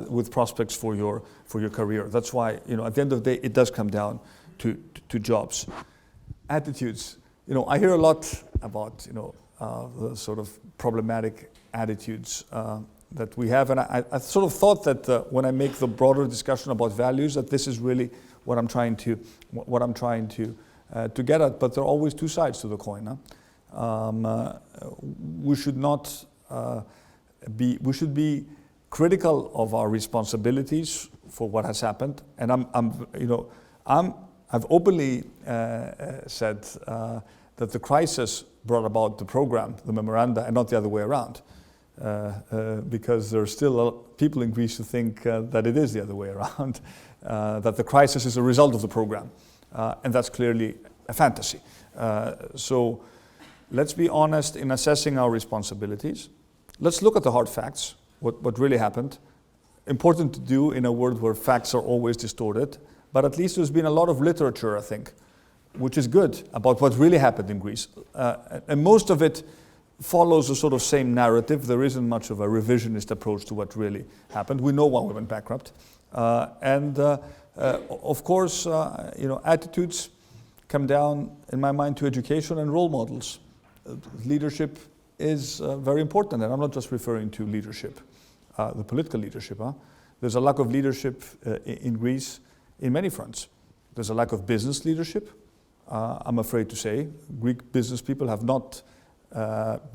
[SPEAKER 2] with prospects for your career. That's why, at the end of the day, it does come down to jobs. Attitudes. I hear a lot about, the sort of problematic attitudes that we have, and I sort of thought that when I make the broader discussion about values, that this is really what I'm trying to get at. But there are always two sides to the coin. We should not we should be critical of our responsibilities for what has happened, and I've openly said that the crisis brought about the program, the memoranda, and not the other way around. Because there are still people in Greece who think that it is the other way around, that the crisis is a result of the program. And that's clearly a fantasy. So let's be honest in assessing our responsibilities. Let's look at the hard facts, what really happened. Important to do in a world where facts are always distorted, but at least there's been a lot of literature, I think, which is good about what really happened in Greece. And most of it follows a sort of same narrative. There isn't much of a revisionist approach to what really happened. We know why we went bankrupt. Of course, attitudes come down, in my mind, to education and role models. Leadership is very important, and I'm not just referring to leadership, the political leadership. There's a lack of leadership in Greece in many fronts. There's a lack of business leadership. I'm afraid to say Greek business people have not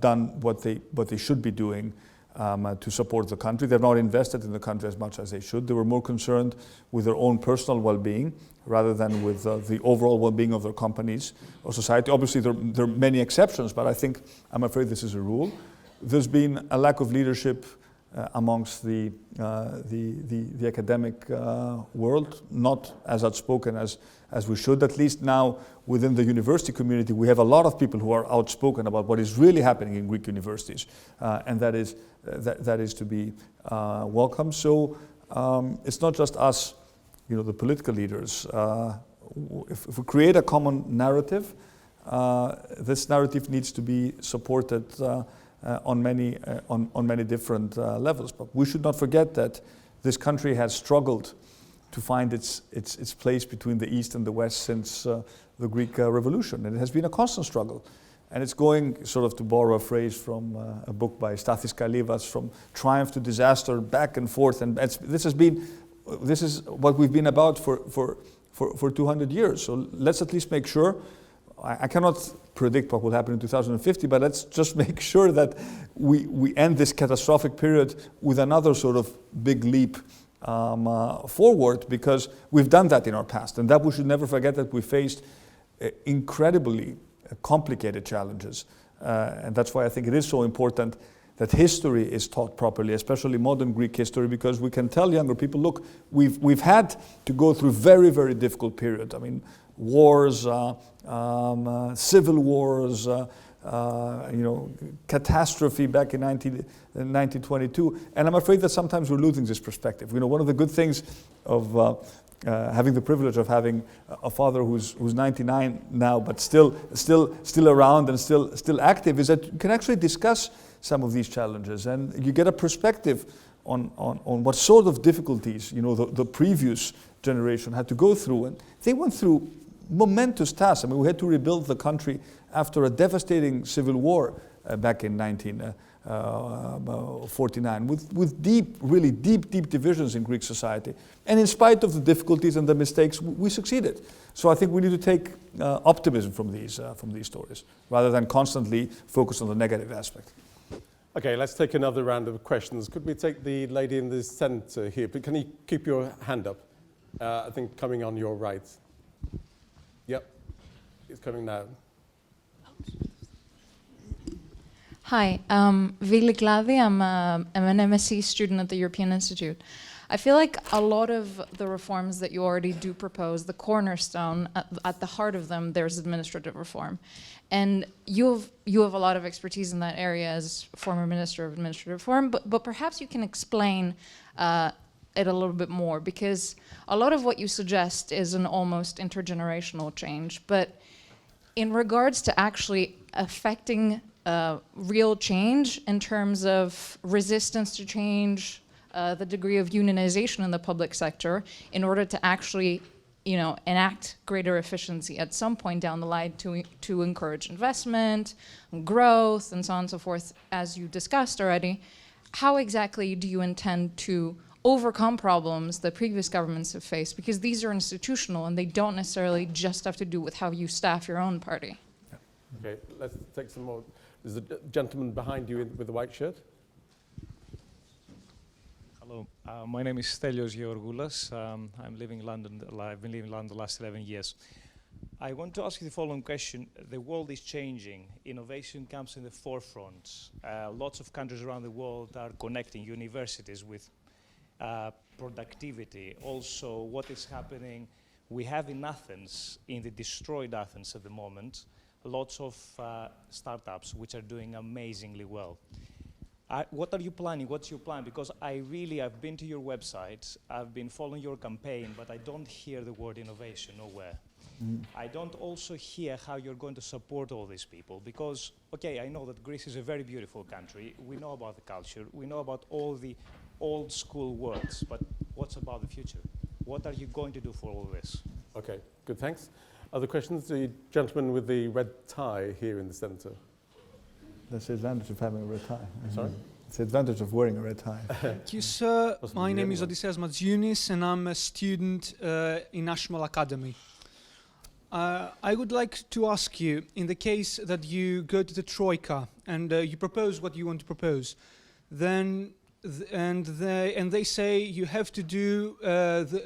[SPEAKER 2] done what they should be doing to support the country. They've not invested in the country as much as they should. They were more concerned with their own personal well-being rather than with the overall well-being of their companies or society. Obviously, there are many exceptions, but I'm afraid this is a rule. There's been a lack of leadership amongst the academic world, not as outspoken as we should. At least now within the university community, we have a lot of people who are outspoken about what is really happening in Greek universities, and that is to be welcome. So it's not just us, the political leaders. If we create a common narrative, this narrative needs to be supported on many different levels. But we should not forget that this country has struggled to find its place between the East and the West since the Greek Revolution. And it has been a constant struggle. And it's going, sort of to borrow a phrase from a book by Stathis Kalivas, from triumph to disaster, back and forth. And this is what we've been about for 200 years. So let's at least make sure. I cannot predict what will happen in 2050, but let's just make sure that we end this catastrophic period with another sort of big leap forward, because we've done that in our past, and that we should never forget that we faced incredibly complicated challenges, and that's why I think it is so important that history is taught properly, especially modern Greek history, because we can tell younger people, look, we've had to go through very, very difficult periods. I mean, wars, civil wars, catastrophe back in 1922. And I'm afraid that sometimes we're losing this perspective. One of the good things of having the privilege of having a father who's 99 now, but still around and still active, is that you can actually discuss some of these challenges, and you get a perspective on what sort of difficulties the previous generation had to go through, and they went through momentous tasks. I mean, we had to rebuild the country after a devastating civil war back in 1949, with really deep divisions in Greek society. And in spite of the difficulties and the mistakes, we succeeded. So I think we need to take optimism from these stories, rather than constantly focus on the negative aspect.
[SPEAKER 1] Okay, let's take another round of questions. Could we take the lady in the centre here? But can you keep your hand up? I think coming on your right. Yep, it's coming now.
[SPEAKER 9] Hi, Vili Kladi. I'm an MSc student at the European Institute. I feel like a lot of the reforms that you already do propose, the cornerstone, at the heart of them, there's administrative reform. And you have a lot of expertise in that area as former Minister of Administrative Reform, but perhaps you can explain it a little bit more, because a lot of what you suggest is an almost intergenerational change. But in regards to actually affecting real change in terms of resistance to change, the degree of unionization in the public sector, in order to actually enact greater efficiency at some point down the line to encourage investment, growth, and so on and so forth, as you discussed already, how exactly do you intend to overcome problems that previous governments have faced? Because these are institutional and they don't necessarily just have to do with how you staff your own party.
[SPEAKER 1] Okay, let's take some more. There's a gentleman behind you with the white shirt.
[SPEAKER 10] Hello, my name is Stelios Georgoulas. I'm living in London. I've been living in London the last 11 years. I want to ask you the following question. The world is changing. Innovation comes in the forefront. Lots of countries around the world are connecting universities with productivity. Also, what is happening, we have in Athens, in the destroyed Athens at the moment, lots of startups which are doing amazingly well. What are you planning? What's your plan? Because I've been to your website, I've been following your campaign, but I don't hear the word innovation nowhere. I don't also hear how you're going to support all these people, because, okay, I know that Greece is a very beautiful country. We know about the culture. We know about all the old school words, but what's about the future? What are you going to do for all this?
[SPEAKER 1] Okay, good, thanks. Other questions? The gentleman with the red tie here in the centre.
[SPEAKER 2] That's the advantage of having a red tie.
[SPEAKER 1] Sorry?
[SPEAKER 2] It's the advantage of wearing a red tie.
[SPEAKER 11] Thank you, sir. My name is Odysseas Matsiounis, and I'm a student in National Academy. I would like to ask you, in the case that you go to the Troika and you propose what you want to propose, then they say you have to do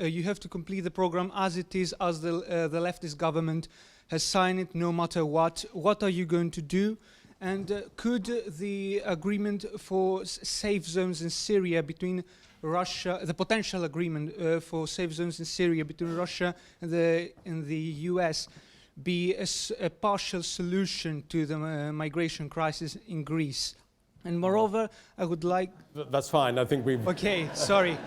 [SPEAKER 11] you have to complete the program as it is, as the leftist government has signed it, no matter what. What are you going to do? And could the agreement for safe zones in Syria between Russia, the potential agreement for safe zones in Syria between Russia and the US, be a partial solution to the migration crisis in Greece? And moreover, I would like...
[SPEAKER 1] That's fine, I think we've...
[SPEAKER 11] Okay, sorry.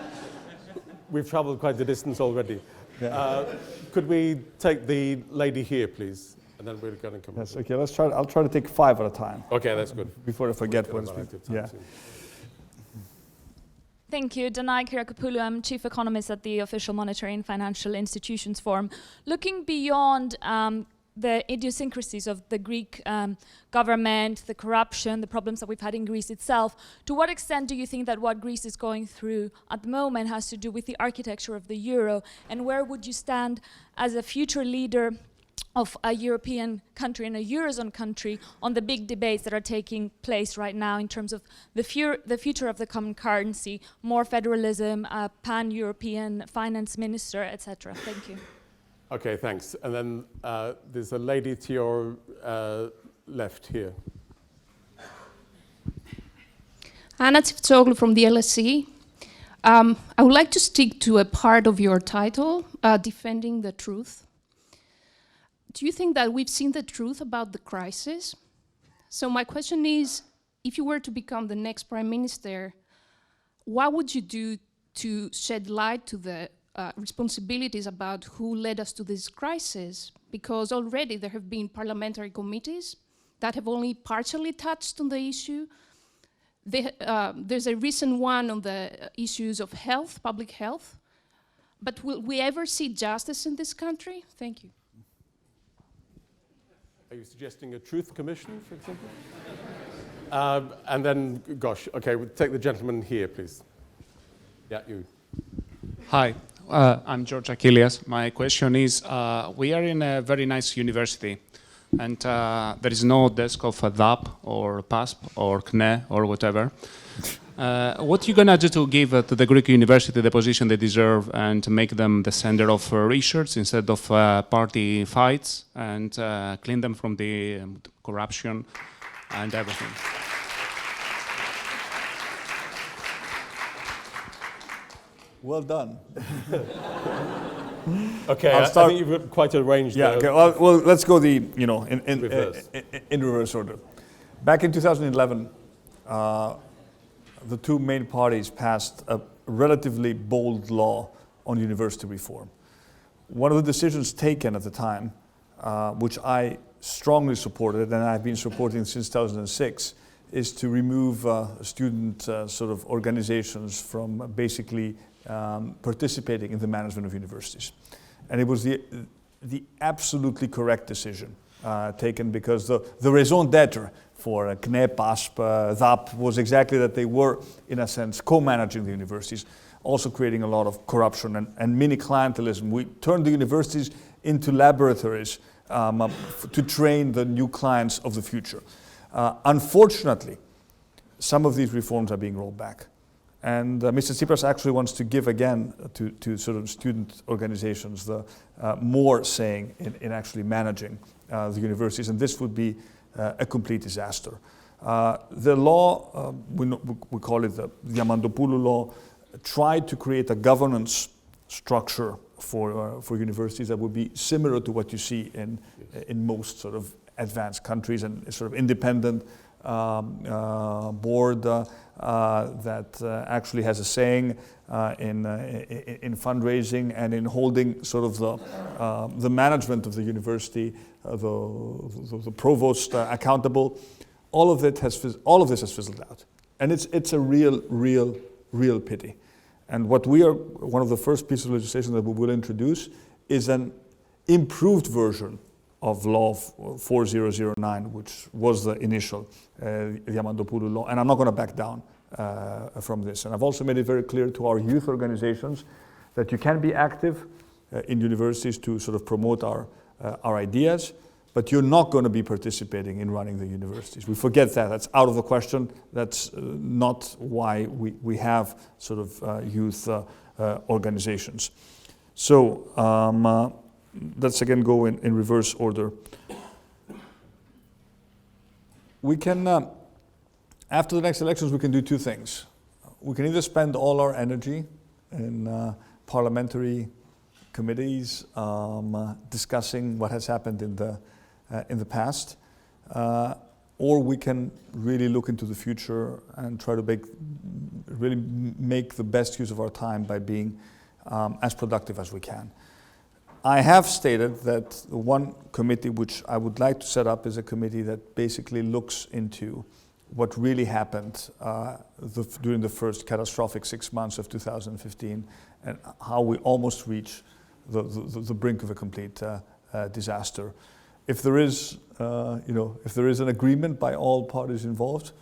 [SPEAKER 1] We've travelled quite the distance already.
[SPEAKER 2] Yeah.
[SPEAKER 1] Could we take the lady here, please? And then we're going to come...
[SPEAKER 2] Yes, okay, let's try. I'll try to take 5 at a time.
[SPEAKER 1] Okay, that's good.
[SPEAKER 2] Before I forget what it's... Yeah.
[SPEAKER 12] Thank you. Danai Kyriakopoulos, I'm Chief Economist at the Official Monetary and Financial Institutions Forum. Looking beyond the idiosyncrasies of the Greek government, the corruption, the problems that we've had in Greece itself, to what extent do you think that what Greece is going through at the moment has to do with the architecture of the euro, and where would you stand as a future leader of a European country and a Eurozone country on the big debates that are taking place right now in terms of the future of the common currency, more federalism, pan-European finance minister, etc.? Thank you.
[SPEAKER 1] Okay, thanks. And then there's a lady to your left here.
[SPEAKER 13] Anna Tsivtsoglu from the LSE. I would like to stick to a part of your title, Defending the Truth. Do you think that we've seen the truth about the crisis? So my question is, if you were to become the next prime minister, what would you do to shed light to the responsibilities about who led us to this crisis? Because already there have been parliamentary committees that have only partially touched on the issue. There's a recent one on the issues of health, public health. But will we ever see justice in this country? Thank you.
[SPEAKER 1] Are you suggesting a truth commission, for example? And then, gosh, okay, we'll take the gentleman here, please. Yeah, you.
[SPEAKER 14] Hi, I'm George Achilles. My question is, we are in a very nice university, and there is no desk of DAP or PASP or CNE or whatever. What are you going to do to give to the Greek university the position they deserve and to make them the center of research instead of party fights, and clean them from the corruption and everything?
[SPEAKER 2] Well done.
[SPEAKER 1] Okay, I think you've got quite a range there.
[SPEAKER 2] Yeah, okay, well, let's go in reverse order. Back in 2011, the two main parties passed a relatively bold law on university reform. One of the decisions taken at the time, which I strongly supported and I've been supporting since 2006, is to remove student sort of organizations from basically participating in the management of universities. And it was the absolutely correct decision taken, because the raison d'etre for CNE, PASP, DAP was exactly that they were, in a sense, co-managing the universities, also creating a lot of corruption and mini clientelism. We turned the universities into laboratories to train the new clients of the future. Unfortunately, some of these reforms are being rolled back. And Mr. Tsipras actually wants to give again to sort of student organizations the more saying in actually managing the universities, and this would be a complete disaster. The law, we call it the Diamantopoulou law, tried to create a governance structure for universities that would be similar to what you see in most sort of advanced countries, and sort of independent board that actually has a saying in fundraising and in holding sort of the management of the university, the provost accountable. All of this has fizzled out, and it's a real pity. And one of the first pieces of legislation that we will introduce is an improved version of Law 4009, which was the initial Diamantopoulou law, and I'm not going to back down from this. And I've also made it very clear to our youth organizations that you can be active in universities to sort of promote our ideas, but you're not going to be participating in running the universities. We forget that. That's out of the question. That's not why we have sort of youth organizations. So let's again go in reverse order. We can, after the next elections, we can do two things. We can either spend all our energy in parliamentary committees discussing what has happened in the past, or we can really look into the future and try to make the best use of our time by being as productive as we can. I have stated that the one committee which I would like to set up is a committee that basically looks into what really happened during the first catastrophic 6 months of 2015 and how we almost reached the brink of a complete disaster. If there is, if there is an agreement by all parties involved,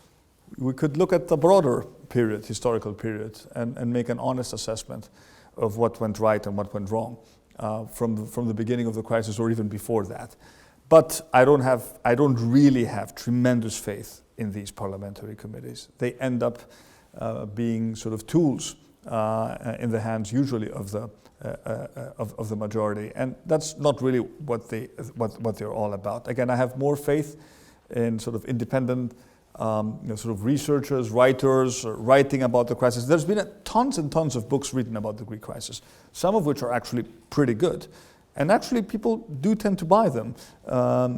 [SPEAKER 2] we could look at the broader period, historical period, and make an honest assessment of what went right and what went wrong. From the beginning of the crisis or even before that. But I don't really have tremendous faith in these parliamentary committees. They end up being sort of tools in the hands usually of the majority, and that's not really what they're all about. Again, I have more faith in sort of independent sort of researchers, writers, writing about the crisis. There's been tons and tons of books written about the Greek crisis, some of which are actually pretty good. And actually, people do tend to buy them,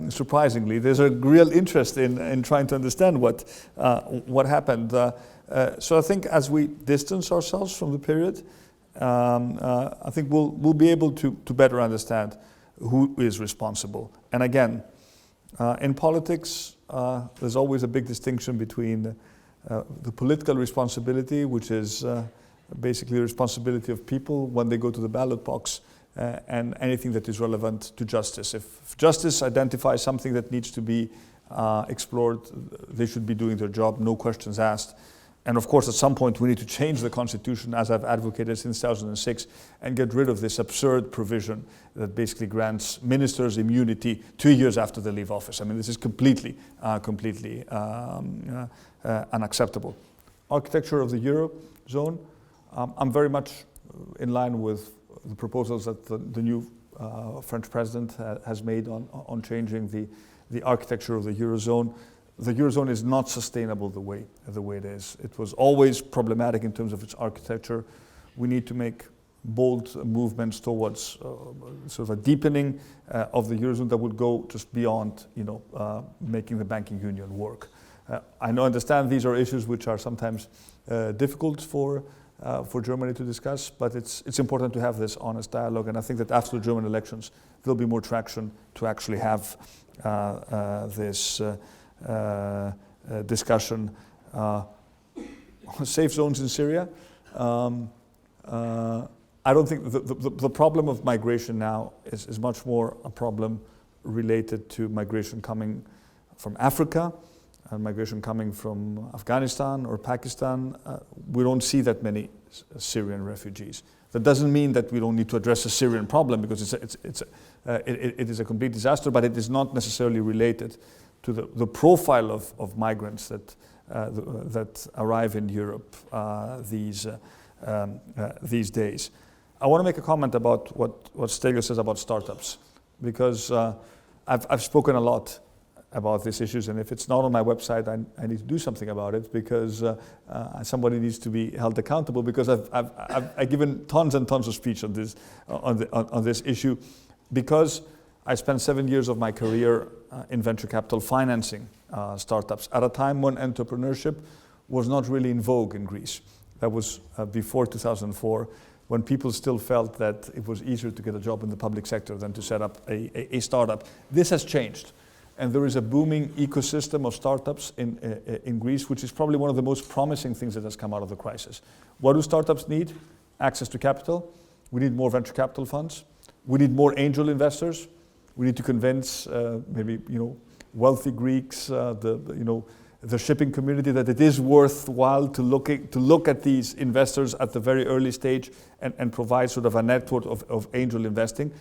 [SPEAKER 2] surprisingly. There's a real interest in trying to understand what happened. So I think as we distance ourselves from the period, I think we'll be able to better understand who is responsible. And again, in politics, there's always a big distinction between the political responsibility, which is basically the responsibility of people when they go to the ballot box, and anything that is relevant to justice. If justice identifies something that needs to be explored, they should be doing their job, no questions asked. And of course, at some point, we need to change the constitution, as I've advocated since 2006, and get rid of this absurd provision that basically grants ministers immunity 2 years after they leave office. I mean, this is completely unacceptable. Architecture of the Eurozone, I'm very much in line with the proposals that the new French president has made on changing the architecture of the Eurozone. The Eurozone is not sustainable the way it is. It was always problematic in terms of its architecture. We need to make bold movements towards sort of a deepening of the Eurozone that would go just beyond, making the banking union work. I understand these are issues which are sometimes difficult for Germany to discuss, but it's important to have this honest dialogue, and I think that after the German elections there'll be more traction to actually have this discussion. Safe zones in Syria. I don't think the problem of migration now is much more a problem related to migration coming from Africa and migration coming from Afghanistan or Pakistan. We don't see that many Syrian refugees. That doesn't mean that we don't need to address the Syrian problem, because it is a complete disaster, but it is not necessarily related to the profile of migrants that arrive in Europe these days. I want to make a comment about what Stelios says about startups, because I've spoken a lot about these issues, and if it's not on my website, I need to do something about it, because somebody needs to be held accountable, because I've given tons and tons of speech on this issue, because I spent 7 years of my career in venture capital financing startups at a time when entrepreneurship was not really in vogue in Greece. That was before 2004, when people still felt that it was easier to get a job in the public sector than to set up a startup. This has changed, and there is a booming ecosystem of startups in Greece, which is probably one of the most promising things that has come out of the crisis. What do startups need? Access to capital. We need more venture capital funds. We need more angel investors. We need to convince maybe wealthy Greeks, the shipping community, that it is worthwhile to look at these investors at the very early stage and provide sort of a network of angel investing.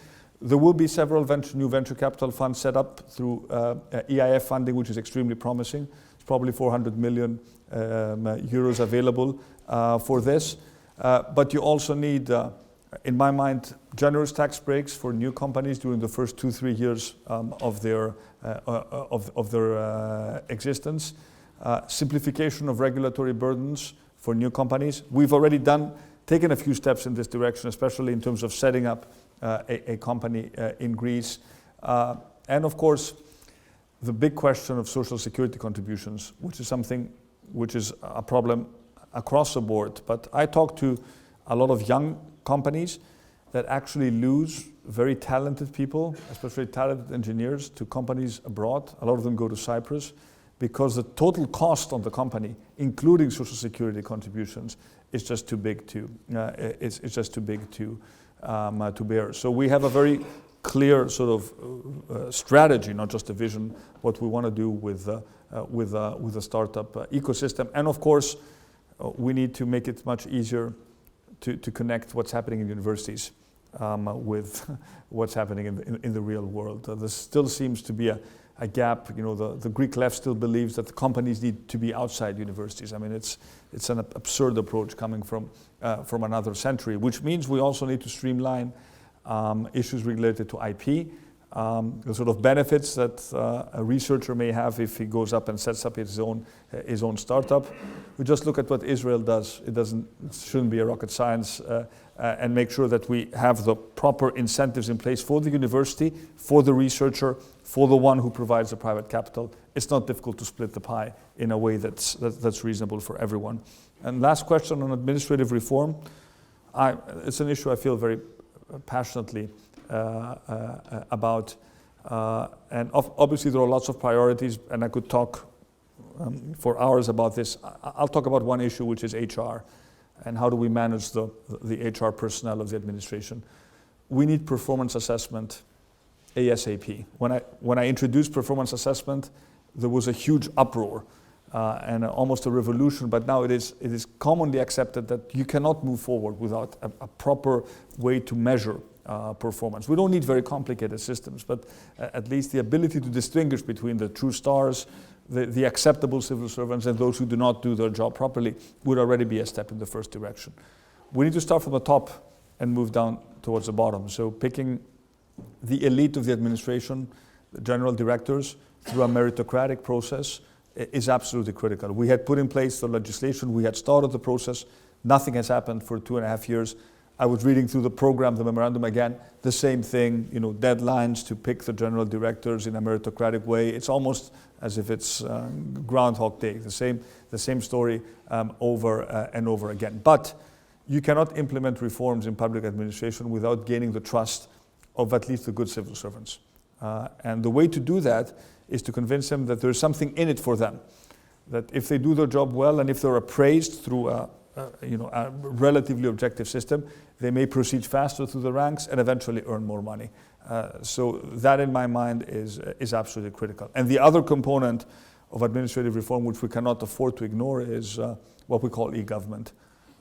[SPEAKER 2] There will be several new venture capital funds set up through EIF funding, which is extremely promising. It's probably 400 million euros available for this. But you also need, in my mind, generous tax breaks for new companies during the first 2-3 years of their existence. Simplification of regulatory burdens for new companies. We've already taken a few steps in this direction, especially in terms of setting up a company in Greece. And of course, the big question of social security contributions, which is something which is a problem across the board. But I talk to a lot of young companies that actually lose very talented people, especially talented engineers, to companies abroad. A lot of them go to Cyprus, because the total cost on the company, including social security contributions, is just too big to bear. So we have a very clear sort of strategy, not just a vision, what we want to do with the startup ecosystem. And of course, we need to make it much easier to connect what's happening in universities with what's happening in the real world. There still seems to be a gap. The Greek left still believes that the companies need to be outside universities. I mean, it's an absurd approach coming from another century, which means we also need to streamline issues related to IP, the sort of benefits that a researcher may have if he goes up and sets up his own startup. We just look at what Israel does. It shouldn't be a rocket science, and make sure that we have the proper incentives in place for the university, for the researcher, for the one who provides the private capital. It's not difficult to split the pie in a way that's reasonable for everyone. And last question on administrative reform. It's an issue I feel very passionately about, and obviously there are lots of priorities, and I could talk for hours about this. I'll talk about one issue, which is HR, and how do we manage the HR personnel of the administration. We need performance assessment ASAP. When I introduced performance assessment, there was a huge uproar and almost a revolution, but now it is commonly accepted that you cannot move forward without a proper way to measure performance. We don't need very complicated systems, but at least the ability to distinguish between the true stars, the acceptable civil servants, and those who do not do their job properly would already be a step in the first direction. We need to start from the top and move down towards the bottom. So picking the elite of the administration, the general directors, through a meritocratic process is absolutely critical. We had put in place the legislation, we had started the process, nothing has happened for 2.5 years. I was reading through the program, the memorandum again, the same thing, deadlines to pick the general directors in a meritocratic way. It's almost as if it's Groundhog Day, the same story over and over again. But you cannot implement reforms in public administration without gaining the trust of at least the good civil servants. And the way to do that is to convince them that there's something in it for them, that if they do their job well and if they're appraised through a relatively objective system, they may proceed faster through the ranks and eventually earn more money. So that, in my mind, is absolutely critical. And the other component of administrative reform, which we cannot afford to ignore, is what we call e-government.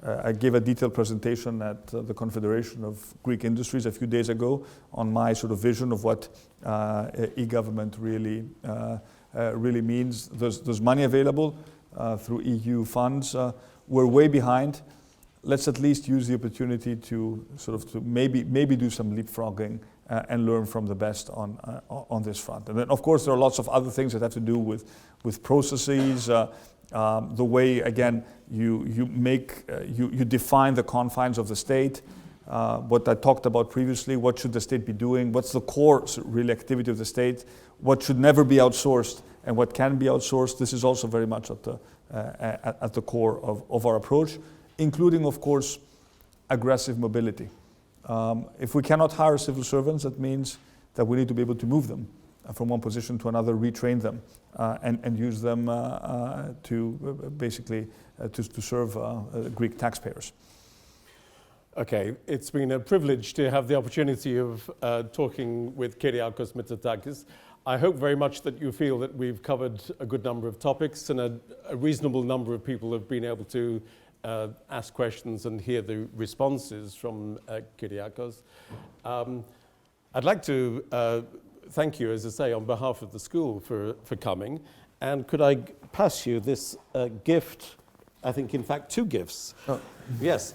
[SPEAKER 2] I gave a detailed presentation at the Confederation of Greek Industries a few days ago on my sort of vision of what e-government really means. There's money available through EU funds. We're way behind. Let's at least use the opportunity to maybe do some leapfrogging and learn from the best on this front. And then, of course, there are lots of other things that have to do with processes. The way, again, you define the confines of the state. What I talked about previously, what should the state be doing? What's the core real activity of the state? What should never be outsourced and what can be outsourced? This is also very much at the core of our approach, including, of course, aggressive mobility. If we cannot hire civil servants, that means that we need to be able to move them from one position to another, retrain them, and use them to basically to serve Greek taxpayers.
[SPEAKER 1] Okay, it's been a privilege to have the opportunity of talking with Kyriakos Mitsotakis. I hope very much that you feel that we've covered a good number of topics and a reasonable number of people have been able to ask questions and hear the responses from Kyriakos. I'd like to thank you, as I say, on behalf of the school for coming. And could I pass you this gift? I think, in fact, 2 gifts. Oh. Yes.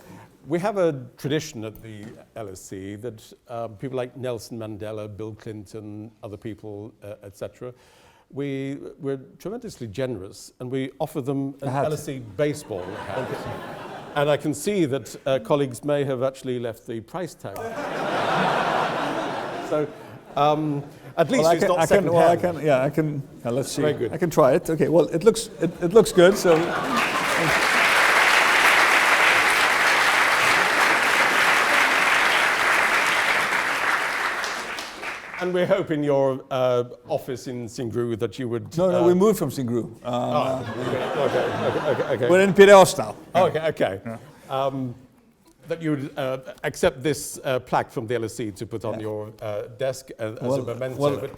[SPEAKER 1] We have a tradition at the LSE that people like Nelson Mandela, Bill Clinton, other people, etc., we're tremendously generous, and we offer them an LSE baseball hat. And I can see that colleagues may have actually left the price tag. So, at least it's not second-hand.
[SPEAKER 2] Let's see.
[SPEAKER 1] Very good.
[SPEAKER 2] I can try it. Okay. Well, it looks good. So.
[SPEAKER 1] And we hope in your office in Singru that you would...
[SPEAKER 2] No, we moved from Singru.
[SPEAKER 1] Okay.
[SPEAKER 2] We're in Piraeus now.
[SPEAKER 1] Okay. Yeah. That you would accept this plaque from the LSE to put on your desk as a memento.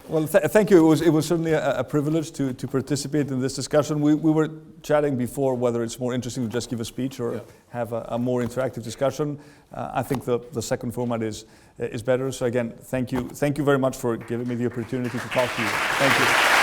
[SPEAKER 2] Thank you. It was certainly a privilege to participate in this discussion. We were chatting before whether it's more interesting to just give a speech or have a more interactive discussion. I think the second format is better. So again, thank you very much for giving me the opportunity to talk to you. Thank you.